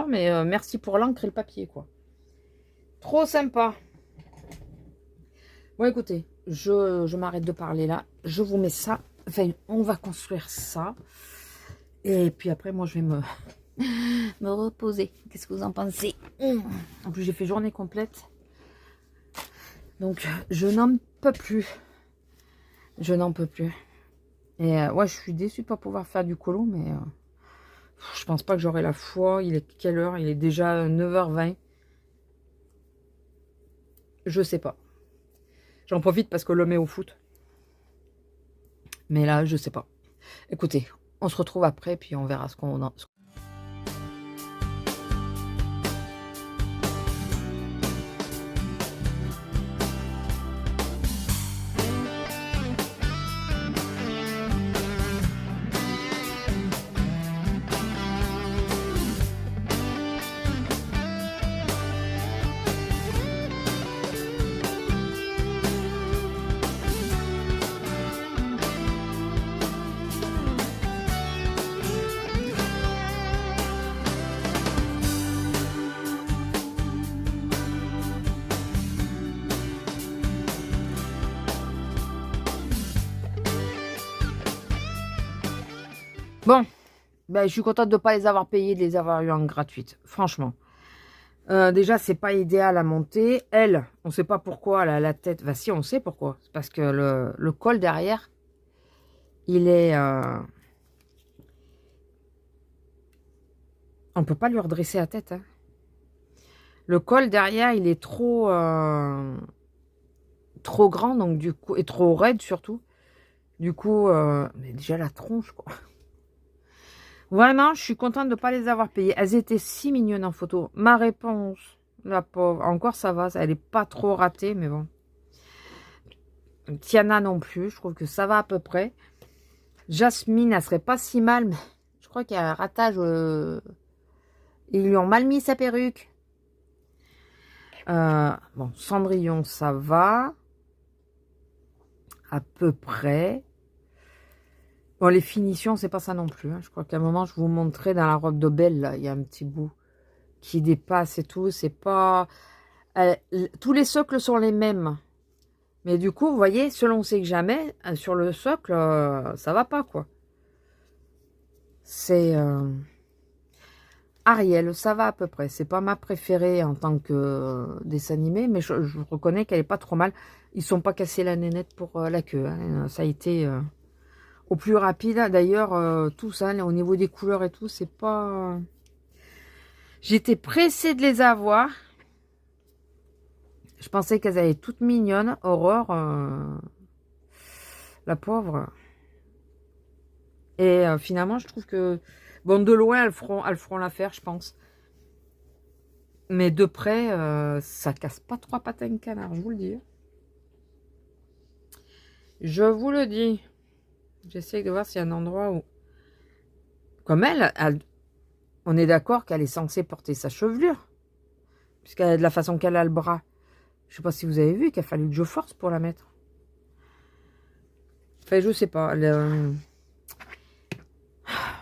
Mais merci pour l'encre et le papier, quoi. Trop sympa. Bon, écoutez, je m'arrête de parler là. Je vous mets ça. Enfin, on va construire ça. Et puis après, moi, je vais me reposer. Qu'est-ce que vous en pensez? En plus, j'ai fait journée complète. Donc, je n'en peux plus. Je n'en peux plus. Et ouais, je suis déçue de ne pas pouvoir faire du colo, mais je pense pas que j'aurai la foi. Il est quelle heure? Il est déjà 9h20. Je sais pas. J'en profite parce que l'homme est au foot. Mais là, je sais pas. Écoutez, on se retrouve après, puis on verra ce qu'on en... Bon, ben, je suis contente de ne pas les avoir payés, de les avoir eu en gratuite. Franchement. Déjà, c'est pas idéal à monter. Elle, on sait pas pourquoi, elle a la tête... Enfin, si, on sait pourquoi. C'est parce que le col derrière, il est... On peut pas lui redresser la tête. Hein. Le col derrière, il est trop grand, donc du coup... Et trop raide, surtout. Du coup, mais déjà la tronche, quoi. Vraiment, je suis contente de ne pas les avoir payées. Elles étaient si mignonnes en photo. Ma réponse, la pauvre. Encore, ça va. Elle n'est pas trop ratée, mais bon. Tiana non plus. Je trouve que ça va à peu près. Jasmine, elle serait pas si mal. Mais je crois qu'il y a un ratage. Ils lui ont mal mis sa perruque. Bon, Cendrillon, ça va. À peu près. Bon, les finitions, c'est pas ça non plus. Hein. Je crois qu'à un moment, je vous montrais dans la robe de Belle, là, il y a un petit bout qui dépasse et tout. C'est pas... tous les socles sont les mêmes. Mais du coup, vous voyez, selon c'est que jamais, sur le socle, ça va pas, quoi. C'est... Ariel, ça va à peu près. C'est pas ma préférée en tant que dessin animé, mais je reconnais qu'elle est pas trop mal. Ils sont pas cassés la nénette pour la queue. Hein. Ça a été... au plus rapide, d'ailleurs, tout ça, au niveau des couleurs et tout, c'est pas... J'étais pressée de les avoir. Je pensais qu'elles allaient toutes mignonnes. Aurore, la pauvre. Et finalement, je trouve que... Bon, de loin, elles feront l'affaire, je pense. Mais de près, ça casse pas 3 pattes à un canard, je vous le dis. Je vous le dis. J'essaie de voir s'il y a un endroit où... Comme on est d'accord qu'elle est censée porter sa chevelure. Puisqu'elle a de la façon qu'elle a le bras. Je sais pas si vous avez vu qu'il a fallu que je force pour la mettre. Enfin, je sais pas.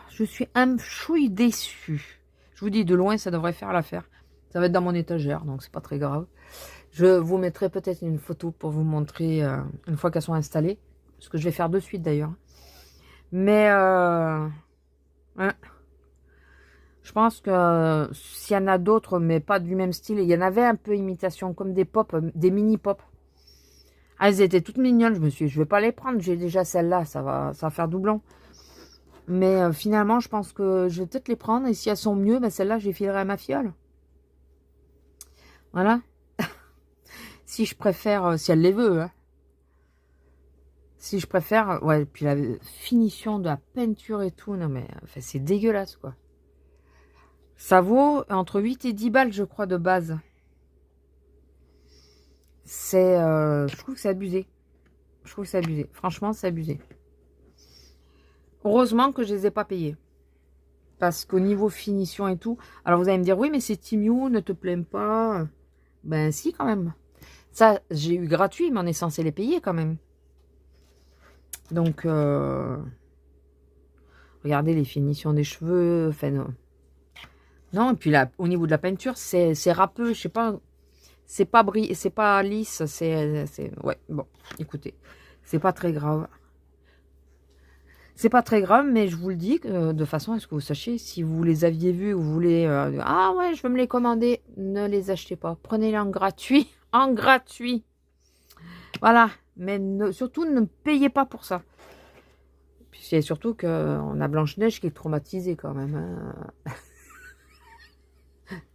Je suis un chouille déçue. Je vous dis, de loin, ça devrait faire l'affaire. Ça va être dans mon étagère, donc c'est pas très grave. Je vous mettrai peut-être une photo pour vous montrer une fois qu'elles sont installées. Ce que je vais faire de suite d'ailleurs. Mais hein, je pense que s'il y en a d'autres, mais pas du même style, il y en avait un peu imitation, comme des pop, des mini-pop. Ah, elles étaient toutes mignonnes. Je me suis dit, je vais pas les prendre. J'ai déjà celle-là, ça va faire doublon. Mais finalement, je pense que je vais peut-être les prendre. Et si elles sont mieux, ben celle-là, je les filerai à ma fiole. Voilà. Si je préfère, si elle les veut. Hein. Si je préfère, ouais, puis la finition de la peinture et tout, non mais, enfin, c'est dégueulasse, quoi. Ça vaut entre 8 et 10 balles, je crois, de base. C'est, je trouve que c'est abusé. Je trouve que c'est abusé. Franchement, c'est abusé. Heureusement que je les ai pas payés. Parce qu'au niveau finition et tout... Alors, vous allez me dire, oui, mais c'est Timiou, ne te plains pas. Ben, si, quand même. Ça, j'ai eu gratuit, mais on est censé les payer, quand même. Donc, regardez les finitions des cheveux. Enfin, non, et puis là, au niveau de la peinture, c'est râpeux. Je sais pas... C'est pas lisse. Ouais, bon, écoutez. C'est pas très grave. C'est pas très grave, mais je vous le dis de façon à ce que vous sachiez, si vous les aviez vus ou vous voulez... ah ouais, je veux me les commander. Ne les achetez pas. Prenez-les en gratuit. En gratuit. Voilà. Mais surtout, ne payez pas pour ça. Puis c'est surtout qu'on a Blanche-Neige qui est traumatisée quand même. Hein.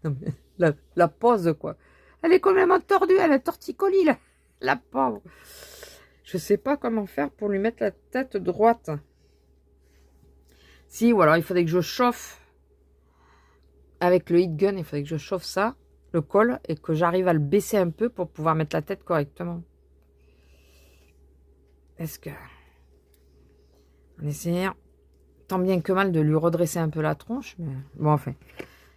Non, mais la pose, quoi. Elle est complètement tordue. Elle a torticolis, là. La pauvre. Je sais pas comment faire pour lui mettre la tête droite. Si, ou alors il faudrait que je chauffe avec le heat gun, il faudrait que je chauffe ça, le col, et que j'arrive à le baisser un peu pour pouvoir mettre la tête correctement. Est-ce que... On essaie tant bien que mal de lui redresser un peu la tronche, mais bon, enfin,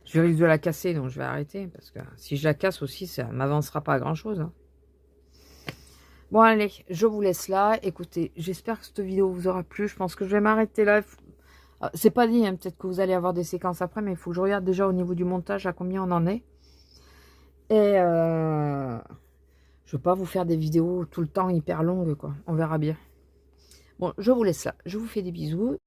je risque de la casser, donc je vais arrêter, parce que si je la casse aussi, ça ne m'avancera pas à grand-chose. Hein. Bon, allez, je vous laisse là. Écoutez, j'espère que cette vidéo vous aura plu. Je pense que je vais m'arrêter là. C'est pas dit, hein, peut-être que vous allez avoir des séquences après, mais il faut que je regarde déjà au niveau du montage à combien on en est. Et je ne veux pas vous faire des vidéos tout le temps hyper longues, quoi. On verra bien. Bon, je vous laisse là. Je vous fais des bisous.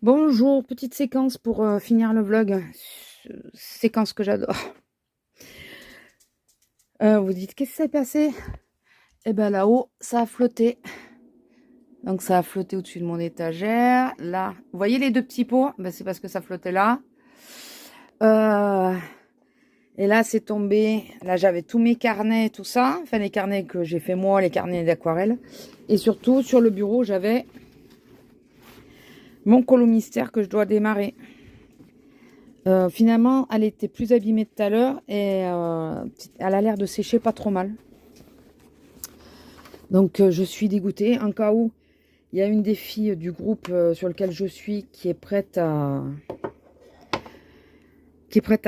Bonjour, petite séquence pour finir le vlog. Séquence que j'adore. Vous dites, qu'est-ce qui s'est passé? Eh ben là-haut, ça a flotté. Donc ça a flotté au-dessus de mon étagère. Là, vous voyez les deux petits pots? Ben, c'est parce que ça flottait là. Et là, c'est tombé. Là, j'avais tous mes carnets, tout ça. Enfin, les carnets que j'ai fait moi, les carnets d'aquarelle. Et surtout, sur le bureau, j'avais mon colo mystère que je dois démarrer. Finalement, elle était plus abîmée tout à l'heure et elle a l'air de sécher pas trop mal. Donc, je suis dégoûtée. En cas où, il y a une des filles du groupe sur lequel je suis qui est prête à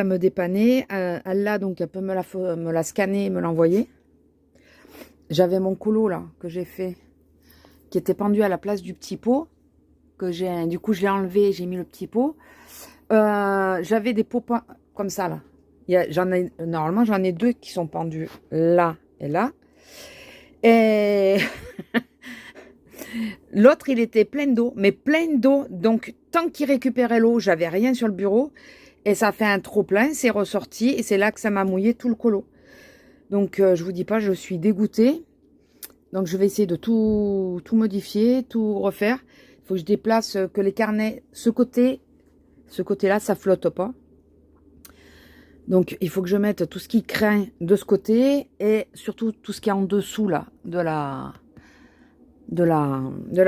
me dépanner. Elle l'a, donc elle peut me la scanner et me l'envoyer. J'avais mon colo là que j'ai fait, qui était pendu à la place du petit pot. Du coup, je l'ai enlevé, j'ai mis le petit pot. J'avais des pots comme ça là. Normalement, j'en ai deux qui sont pendus là et là. Et l'autre, il était plein d'eau, mais plein d'eau. Donc, tant qu'il récupérait l'eau, j'avais rien sur le bureau. Et ça fait un trop plein, c'est ressorti. Et c'est là que ça m'a mouillé tout le colo. Donc, je vous dis pas, je suis dégoûtée. Donc, je vais essayer de tout modifier, tout refaire. Il faut que je déplace que les carnets, ce côté-là, ça flotte pas. Donc, il faut que je mette tout ce qui craint de ce côté et surtout tout ce qui est en dessous là, de la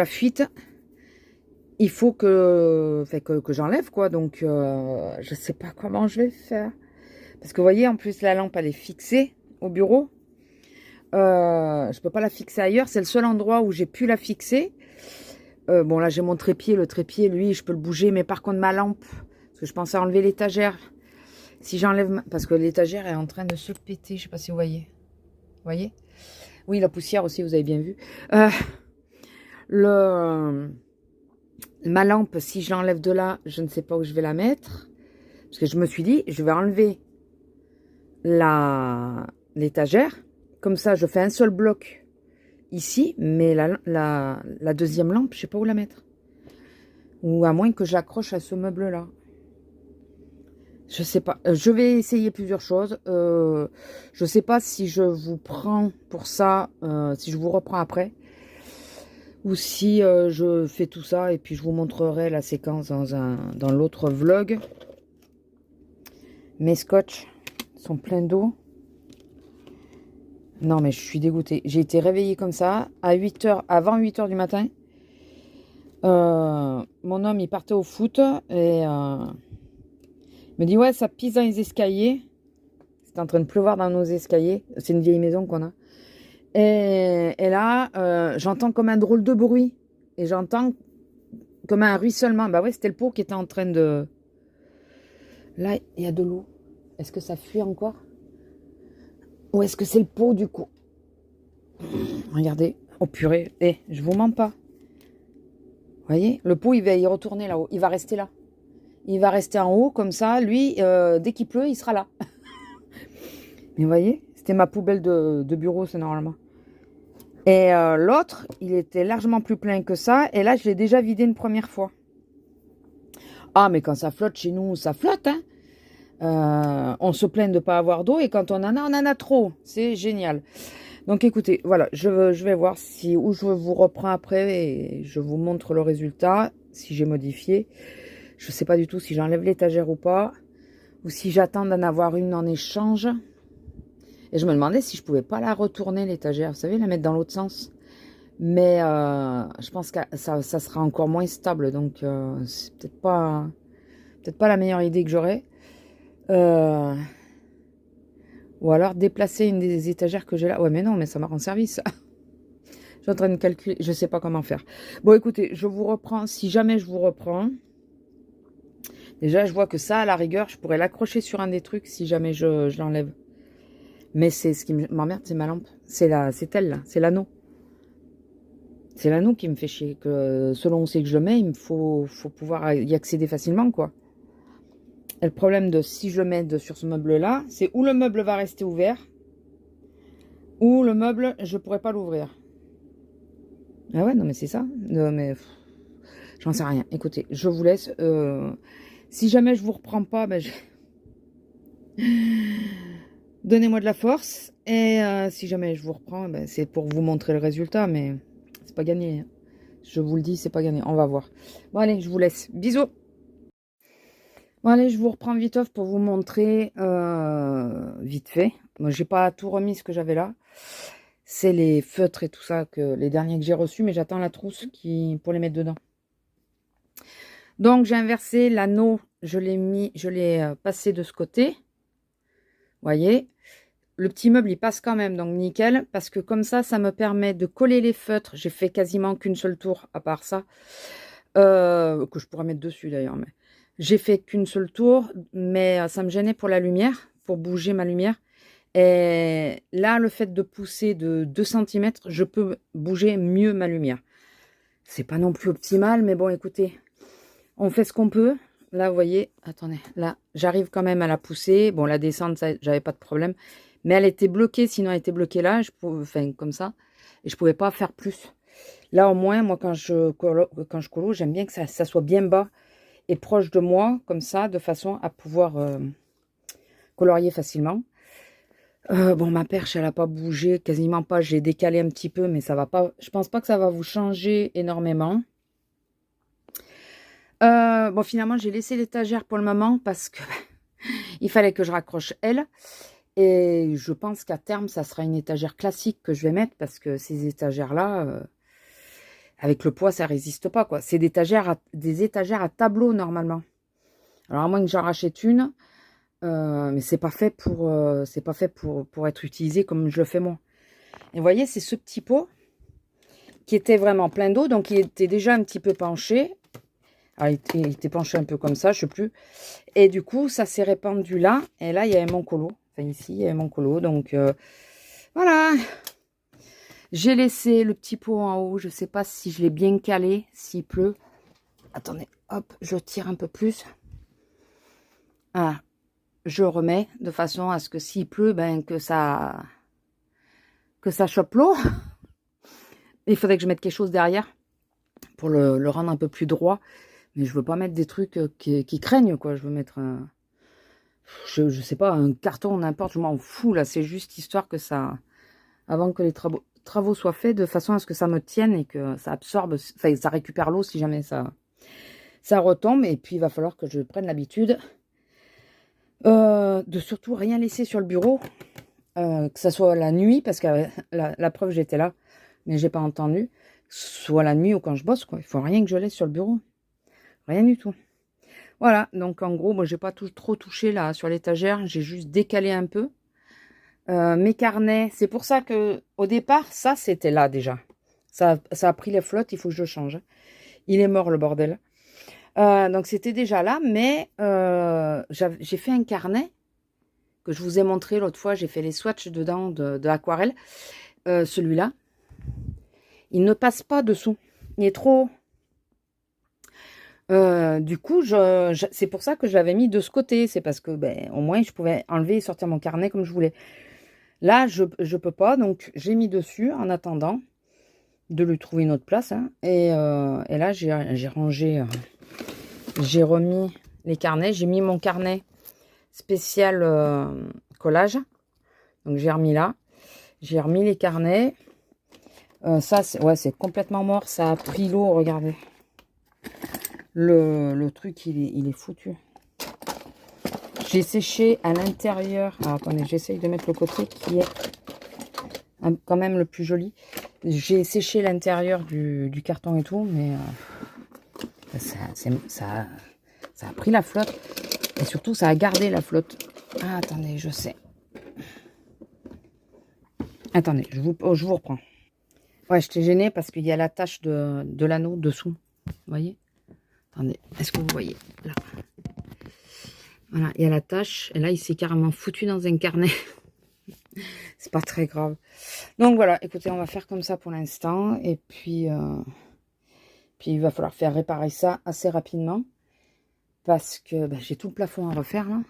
fuite. Il faut que j'enlève quoi. Donc, je sais pas comment je vais faire. Parce que vous voyez, en plus, la lampe, elle est fixée au bureau. Je peux pas la fixer ailleurs. C'est le seul endroit où j'ai pu la fixer. Bon, là, j'ai mon trépied. Le trépied, lui, je peux le bouger. Mais par contre, ma lampe, parce que je pensais enlever l'étagère. Si j'enlève... Parce que l'étagère est en train de se péter. Je sais pas si vous voyez. Vous voyez? Oui, la poussière aussi, vous avez bien vu. Ma lampe, si je l'enlève de là, je ne sais pas où je vais la mettre. Parce que je me suis dit, je vais enlever l'étagère. Comme ça, je fais un seul bloc ici. Mais la deuxième lampe, je ne sais pas où la mettre. Ou à moins que j'accroche à ce meuble-là. Je sais pas. Je vais essayer plusieurs choses. Je sais pas si je vous prends pour ça, si je vous reprends après. Ou si je fais tout ça et puis je vous montrerai la séquence dans l'autre vlog. Mes scotch sont pleins d'eau. Non mais je suis dégoûtée. J'ai été réveillée comme ça à 8h, avant 8h du matin. Mon homme il partait au foot et... il me dit, ouais, ça pisse dans les escaliers. C'est en train de pleuvoir dans nos escaliers. C'est une vieille maison qu'on a. Et là, j'entends comme un drôle de bruit. Et j'entends comme un ruissellement. Bah ouais, c'était le pot qui était en train de... Là, il y a de l'eau. Est-ce que ça fuit encore? Ou est-ce que c'est le pot, du coup? Regardez. Oh purée. Je vous mens pas. Vous voyez? Le pot, il va y retourner là-haut. Il va rester là. Il va rester en haut, comme ça. Lui, dès qu'il pleut, il sera là. Mais vous voyez, c'était ma poubelle de bureau, c'est normalement. Et l'autre, il était largement plus plein que ça. Et là, je l'ai déjà vidé une première fois. Ah, mais quand ça flotte chez nous, ça flotte. Hein. On se plaint de ne pas avoir d'eau. Et quand on en a trop. C'est génial. Donc, écoutez, voilà. Je vais voir où je vous reprends après. Et je vous montre le résultat. Si j'ai modifié. Je ne sais pas du tout si j'enlève l'étagère ou pas. Ou si j'attends d'en avoir une en échange. Et je me demandais si je pouvais pas la retourner, l'étagère. Vous savez, la mettre dans l'autre sens. Mais je pense que ça sera encore moins stable. Donc, c'est peut-être pas la meilleure idée que j'aurais. Ou alors déplacer une des étagères que j'ai là. Ouais, mais non, mais ça m'a rendu service. Je suis en train de calculer. Je sais pas comment faire. Bon, écoutez, je vous reprends. Si jamais je vous reprends. Déjà, je vois que ça, à la rigueur, je pourrais l'accrocher sur un des trucs si jamais je l'enlève. Mais c'est ce qui m'emmerde, c'est ma lampe. C'est elle là, c'est l'anneau. C'est l'anneau qui me fait chier. Que selon où c'est que je le mets, il me faut pouvoir y accéder facilement, quoi. Et le problème de si je le mets sur ce meuble-là, c'est où le meuble va rester ouvert, ou le meuble, je pourrais pas l'ouvrir. Ah ouais, non mais c'est ça. Non, mais J'en sais rien. Écoutez, je vous laisse. Si jamais je vous reprends pas, ben donnez-moi de la force. Et si jamais je vous reprends, ben, c'est pour vous montrer le résultat. Mais c'est pas gagné, hein. Je vous le dis, c'est pas gagné. On va voir. Bon, allez, je vous laisse. Bisous. Bon, allez, je vous reprends vite off pour vous montrer vite fait. Moi, j'ai pas tout remis ce que j'avais là. C'est les feutres et tout ça, les derniers que j'ai reçus. Mais j'attends la trousse pour les mettre dedans. Donc, j'ai inversé l'anneau. Je l'ai passé de ce côté. Vous voyez, le petit meuble, il passe quand même, donc nickel, parce que comme ça me permet de coller les feutres. J'ai fait quasiment qu'une seule tour, à part ça, que je pourrais mettre dessus d'ailleurs, mais j'ai fait qu'une seule tour, mais ça me gênait pour la lumière, pour bouger ma lumière. Et là, le fait de pousser de 2 cm, je peux bouger mieux ma lumière. C'est pas non plus optimal, mais bon, écoutez, on fait ce qu'on peut. Là, vous voyez, attendez, là, j'arrive quand même à la pousser. Bon, la descente, ça, j'avais pas de problème. Mais elle était bloquée, sinon elle était bloquée là, enfin, comme ça. Et je pouvais pas faire plus. Là, au moins, moi, quand je colo, j'aime bien que ça soit bien bas et proche de moi, comme ça, de façon à pouvoir colorier facilement. Bon, ma perche, elle n'a pas bougé, quasiment pas. J'ai décalé un petit peu, mais ça va pas. Je pense pas que ça va vous changer énormément. Bon, finalement, j'ai laissé l'étagère pour le moment parce que il fallait que je raccroche elle. Et je pense qu'à terme, ça sera une étagère classique que je vais mettre parce que ces étagères-là, avec le poids, ça résiste pas, quoi. C'est des étagères à tableau, normalement. Alors, à moins que j'en rachète une, mais c'est pas fait pour être utilisé comme je le fais moi. Et vous voyez, c'est ce petit pot qui était vraiment plein d'eau, donc il était déjà un petit peu penché. Ah, il était penché un peu comme ça, je sais plus. Et du coup, ça s'est répandu là. Et là, il y avait mon colo. Enfin, ici, il y avait mon colo. Donc, voilà. J'ai laissé le petit pot en haut. Je ne sais pas si je l'ai bien calé, s'il pleut. Attendez, hop, je tire un peu plus. Ah, je remets de façon à ce que s'il pleut, ben, que ça chope l'eau. Il faudrait que je mette quelque chose derrière pour le rendre un peu plus droit. Mais je veux pas mettre des trucs qui craignent, quoi. Je veux mettre un... Je sais pas, un carton, n'importe, je m'en fous, là. C'est juste histoire que ça... Avant que les travaux soient faits, de façon à ce que ça me tienne et que ça absorbe... Enfin, ça récupère l'eau si jamais ça retombe. Et puis, il va falloir que je prenne l'habitude de surtout rien laisser sur le bureau. Que ça soit la nuit, parce que la preuve, j'étais là, mais j'ai pas entendu. Soit la nuit ou quand je bosse, quoi. Il faut rien que je laisse sur le bureau. Rien du tout. Voilà, donc en gros, moi, j'ai pas trop touché là sur l'étagère. J'ai juste décalé un peu. Mes carnets, c'est pour ça que au départ, ça, c'était là déjà. Ça a pris les flottes, il faut que je change. Il est mort, le bordel. Donc, c'était déjà là, mais j'ai fait un carnet que je vous ai montré l'autre fois. J'ai fait les swatchs dedans de l'aquarelle. Celui-là, il ne passe pas dessous. Il est trop... du coup, c'est pour ça que je l'avais mis de ce côté. C'est parce que, ben, au moins, je pouvais enlever et sortir mon carnet comme je voulais. Là, je peux pas, donc j'ai mis dessus en attendant de lui trouver une autre place. Hein. Et là, j'ai rangé, j'ai remis les carnets. J'ai mis mon carnet spécial collage. Donc, j'ai remis là. J'ai remis les carnets. Ça, c'est complètement mort. Ça a pris l'eau, regardez. Le truc, il est foutu. J'ai séché à l'intérieur. Alors, attendez, j'essaye de mettre le côté qui est quand même le plus joli. J'ai séché l'intérieur du carton et tout, mais ça a pris la flotte. Et surtout, ça a gardé la flotte. Ah, attendez, je sais. Attendez, je vous reprends. Ouais, j'étais gênée parce qu'il y a la tache de l'anneau dessous. Vous voyez? Attendez, est-ce que vous voyez? Là. Voilà, il y a la tache. Et là, il s'est carrément foutu dans un carnet. C'est pas très grave. Donc voilà, écoutez, on va faire comme ça pour l'instant. Et puis il va falloir faire réparer ça assez rapidement. Parce que j'ai tout le plafond à refaire là.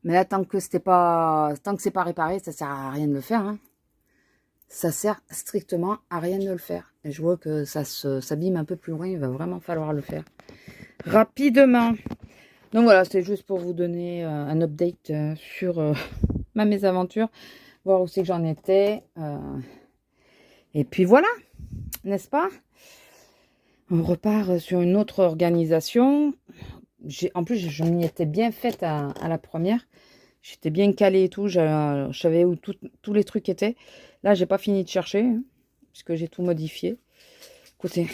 Mais là, tant que c'est pas réparé, ça sert à rien de le faire. Hein. ça sert strictement à rien de le faire. Et je vois que ça s'abîme un peu plus loin, il va vraiment falloir le faire rapidement. Donc voilà, c'est juste pour vous donner un update sur ma mésaventure, voir où c'est que j'en étais. Et puis voilà, n'est-ce pas? On repart sur une autre organisation. En plus, je m'y étais bien faite à la première. J'étais bien calée et tout. Je savais où tous les trucs étaient. Là, j'ai pas fini de chercher, hein, puisque j'ai tout modifié. Écoutez,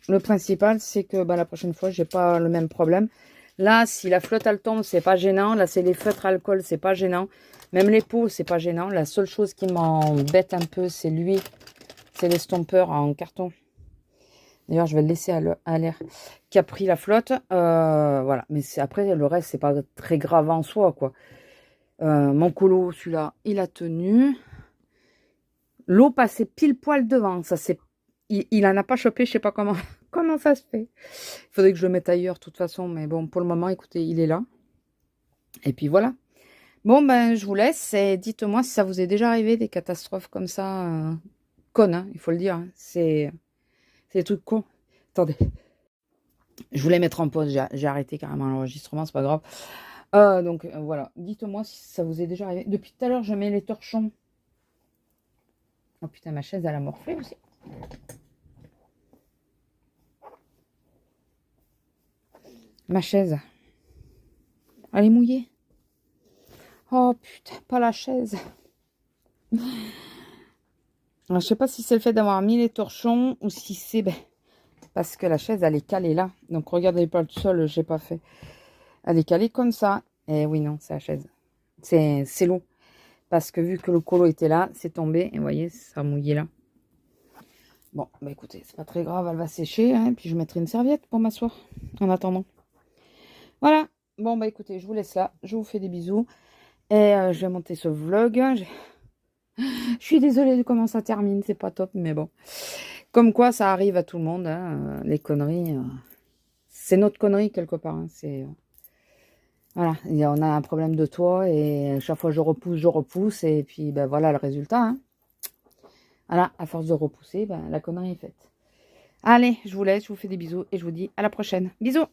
le principal, c'est que la prochaine fois, j'ai pas le même problème. Là, si la flotte, elle tombe, c'est pas gênant. Là, c'est les feutres alcool, c'est pas gênant. Même les pots, c'est pas gênant. La seule chose qui m'embête un peu, c'est lui. C'est l'estompeur en carton. D'ailleurs, je vais le laisser à l'air. Qui a pris la flotte. Voilà. Mais après, le reste, c'est pas très grave en soi, quoi. Mon colo, celui-là, il a tenu. L'eau passait pile poil devant. Ça, c'est... Il en a pas chopé, je sais pas comment, comment ça se fait. Il faudrait que je le mette ailleurs, de toute façon. Mais bon, pour le moment, écoutez, il est là. Et puis voilà. Bon, je vous laisse. Et dites-moi si ça vous est déjà arrivé, des catastrophes comme ça. Connes, hein, il faut le dire. Hein. C'est des trucs cons. Attendez. Je voulais mettre en pause. J'ai arrêté carrément l'enregistrement, c'est pas grave. Donc, voilà. Dites-moi si ça vous est déjà arrivé. Depuis tout à l'heure, je mets les torchons. Oh putain, ma chaise, elle a morflé aussi. Ma chaise. Elle est mouillée. Oh putain, pas la chaise. Alors, je sais pas si c'est le fait d'avoir mis les torchons ou si c'est parce que la chaise, elle est calée là. Donc, regardez pas le sol, j'ai pas fait. Elle est calée comme ça. Et oui, non, c'est la chaise. C'est l'eau. Parce que vu que le colo était là, c'est tombé. Et vous voyez, ça a mouillé là. Bon, écoutez, c'est pas très grave, elle va sécher. Hein, puis je mettrai une serviette pour m'asseoir en attendant. Voilà. Bon, écoutez, je vous laisse là. Je vous fais des bisous. Et je vais monter ce vlog. Je suis désolée de comment ça termine. C'est pas top, mais bon. Comme quoi, ça arrive à tout le monde. Hein, les conneries. C'est notre connerie, quelque part. Hein, c'est... Voilà, on a un problème de toit et chaque fois je repousse et puis voilà le résultat. Hein. Voilà, à force de repousser, la connerie est faite. Allez, je vous laisse, je vous fais des bisous et je vous dis à la prochaine. Bisous!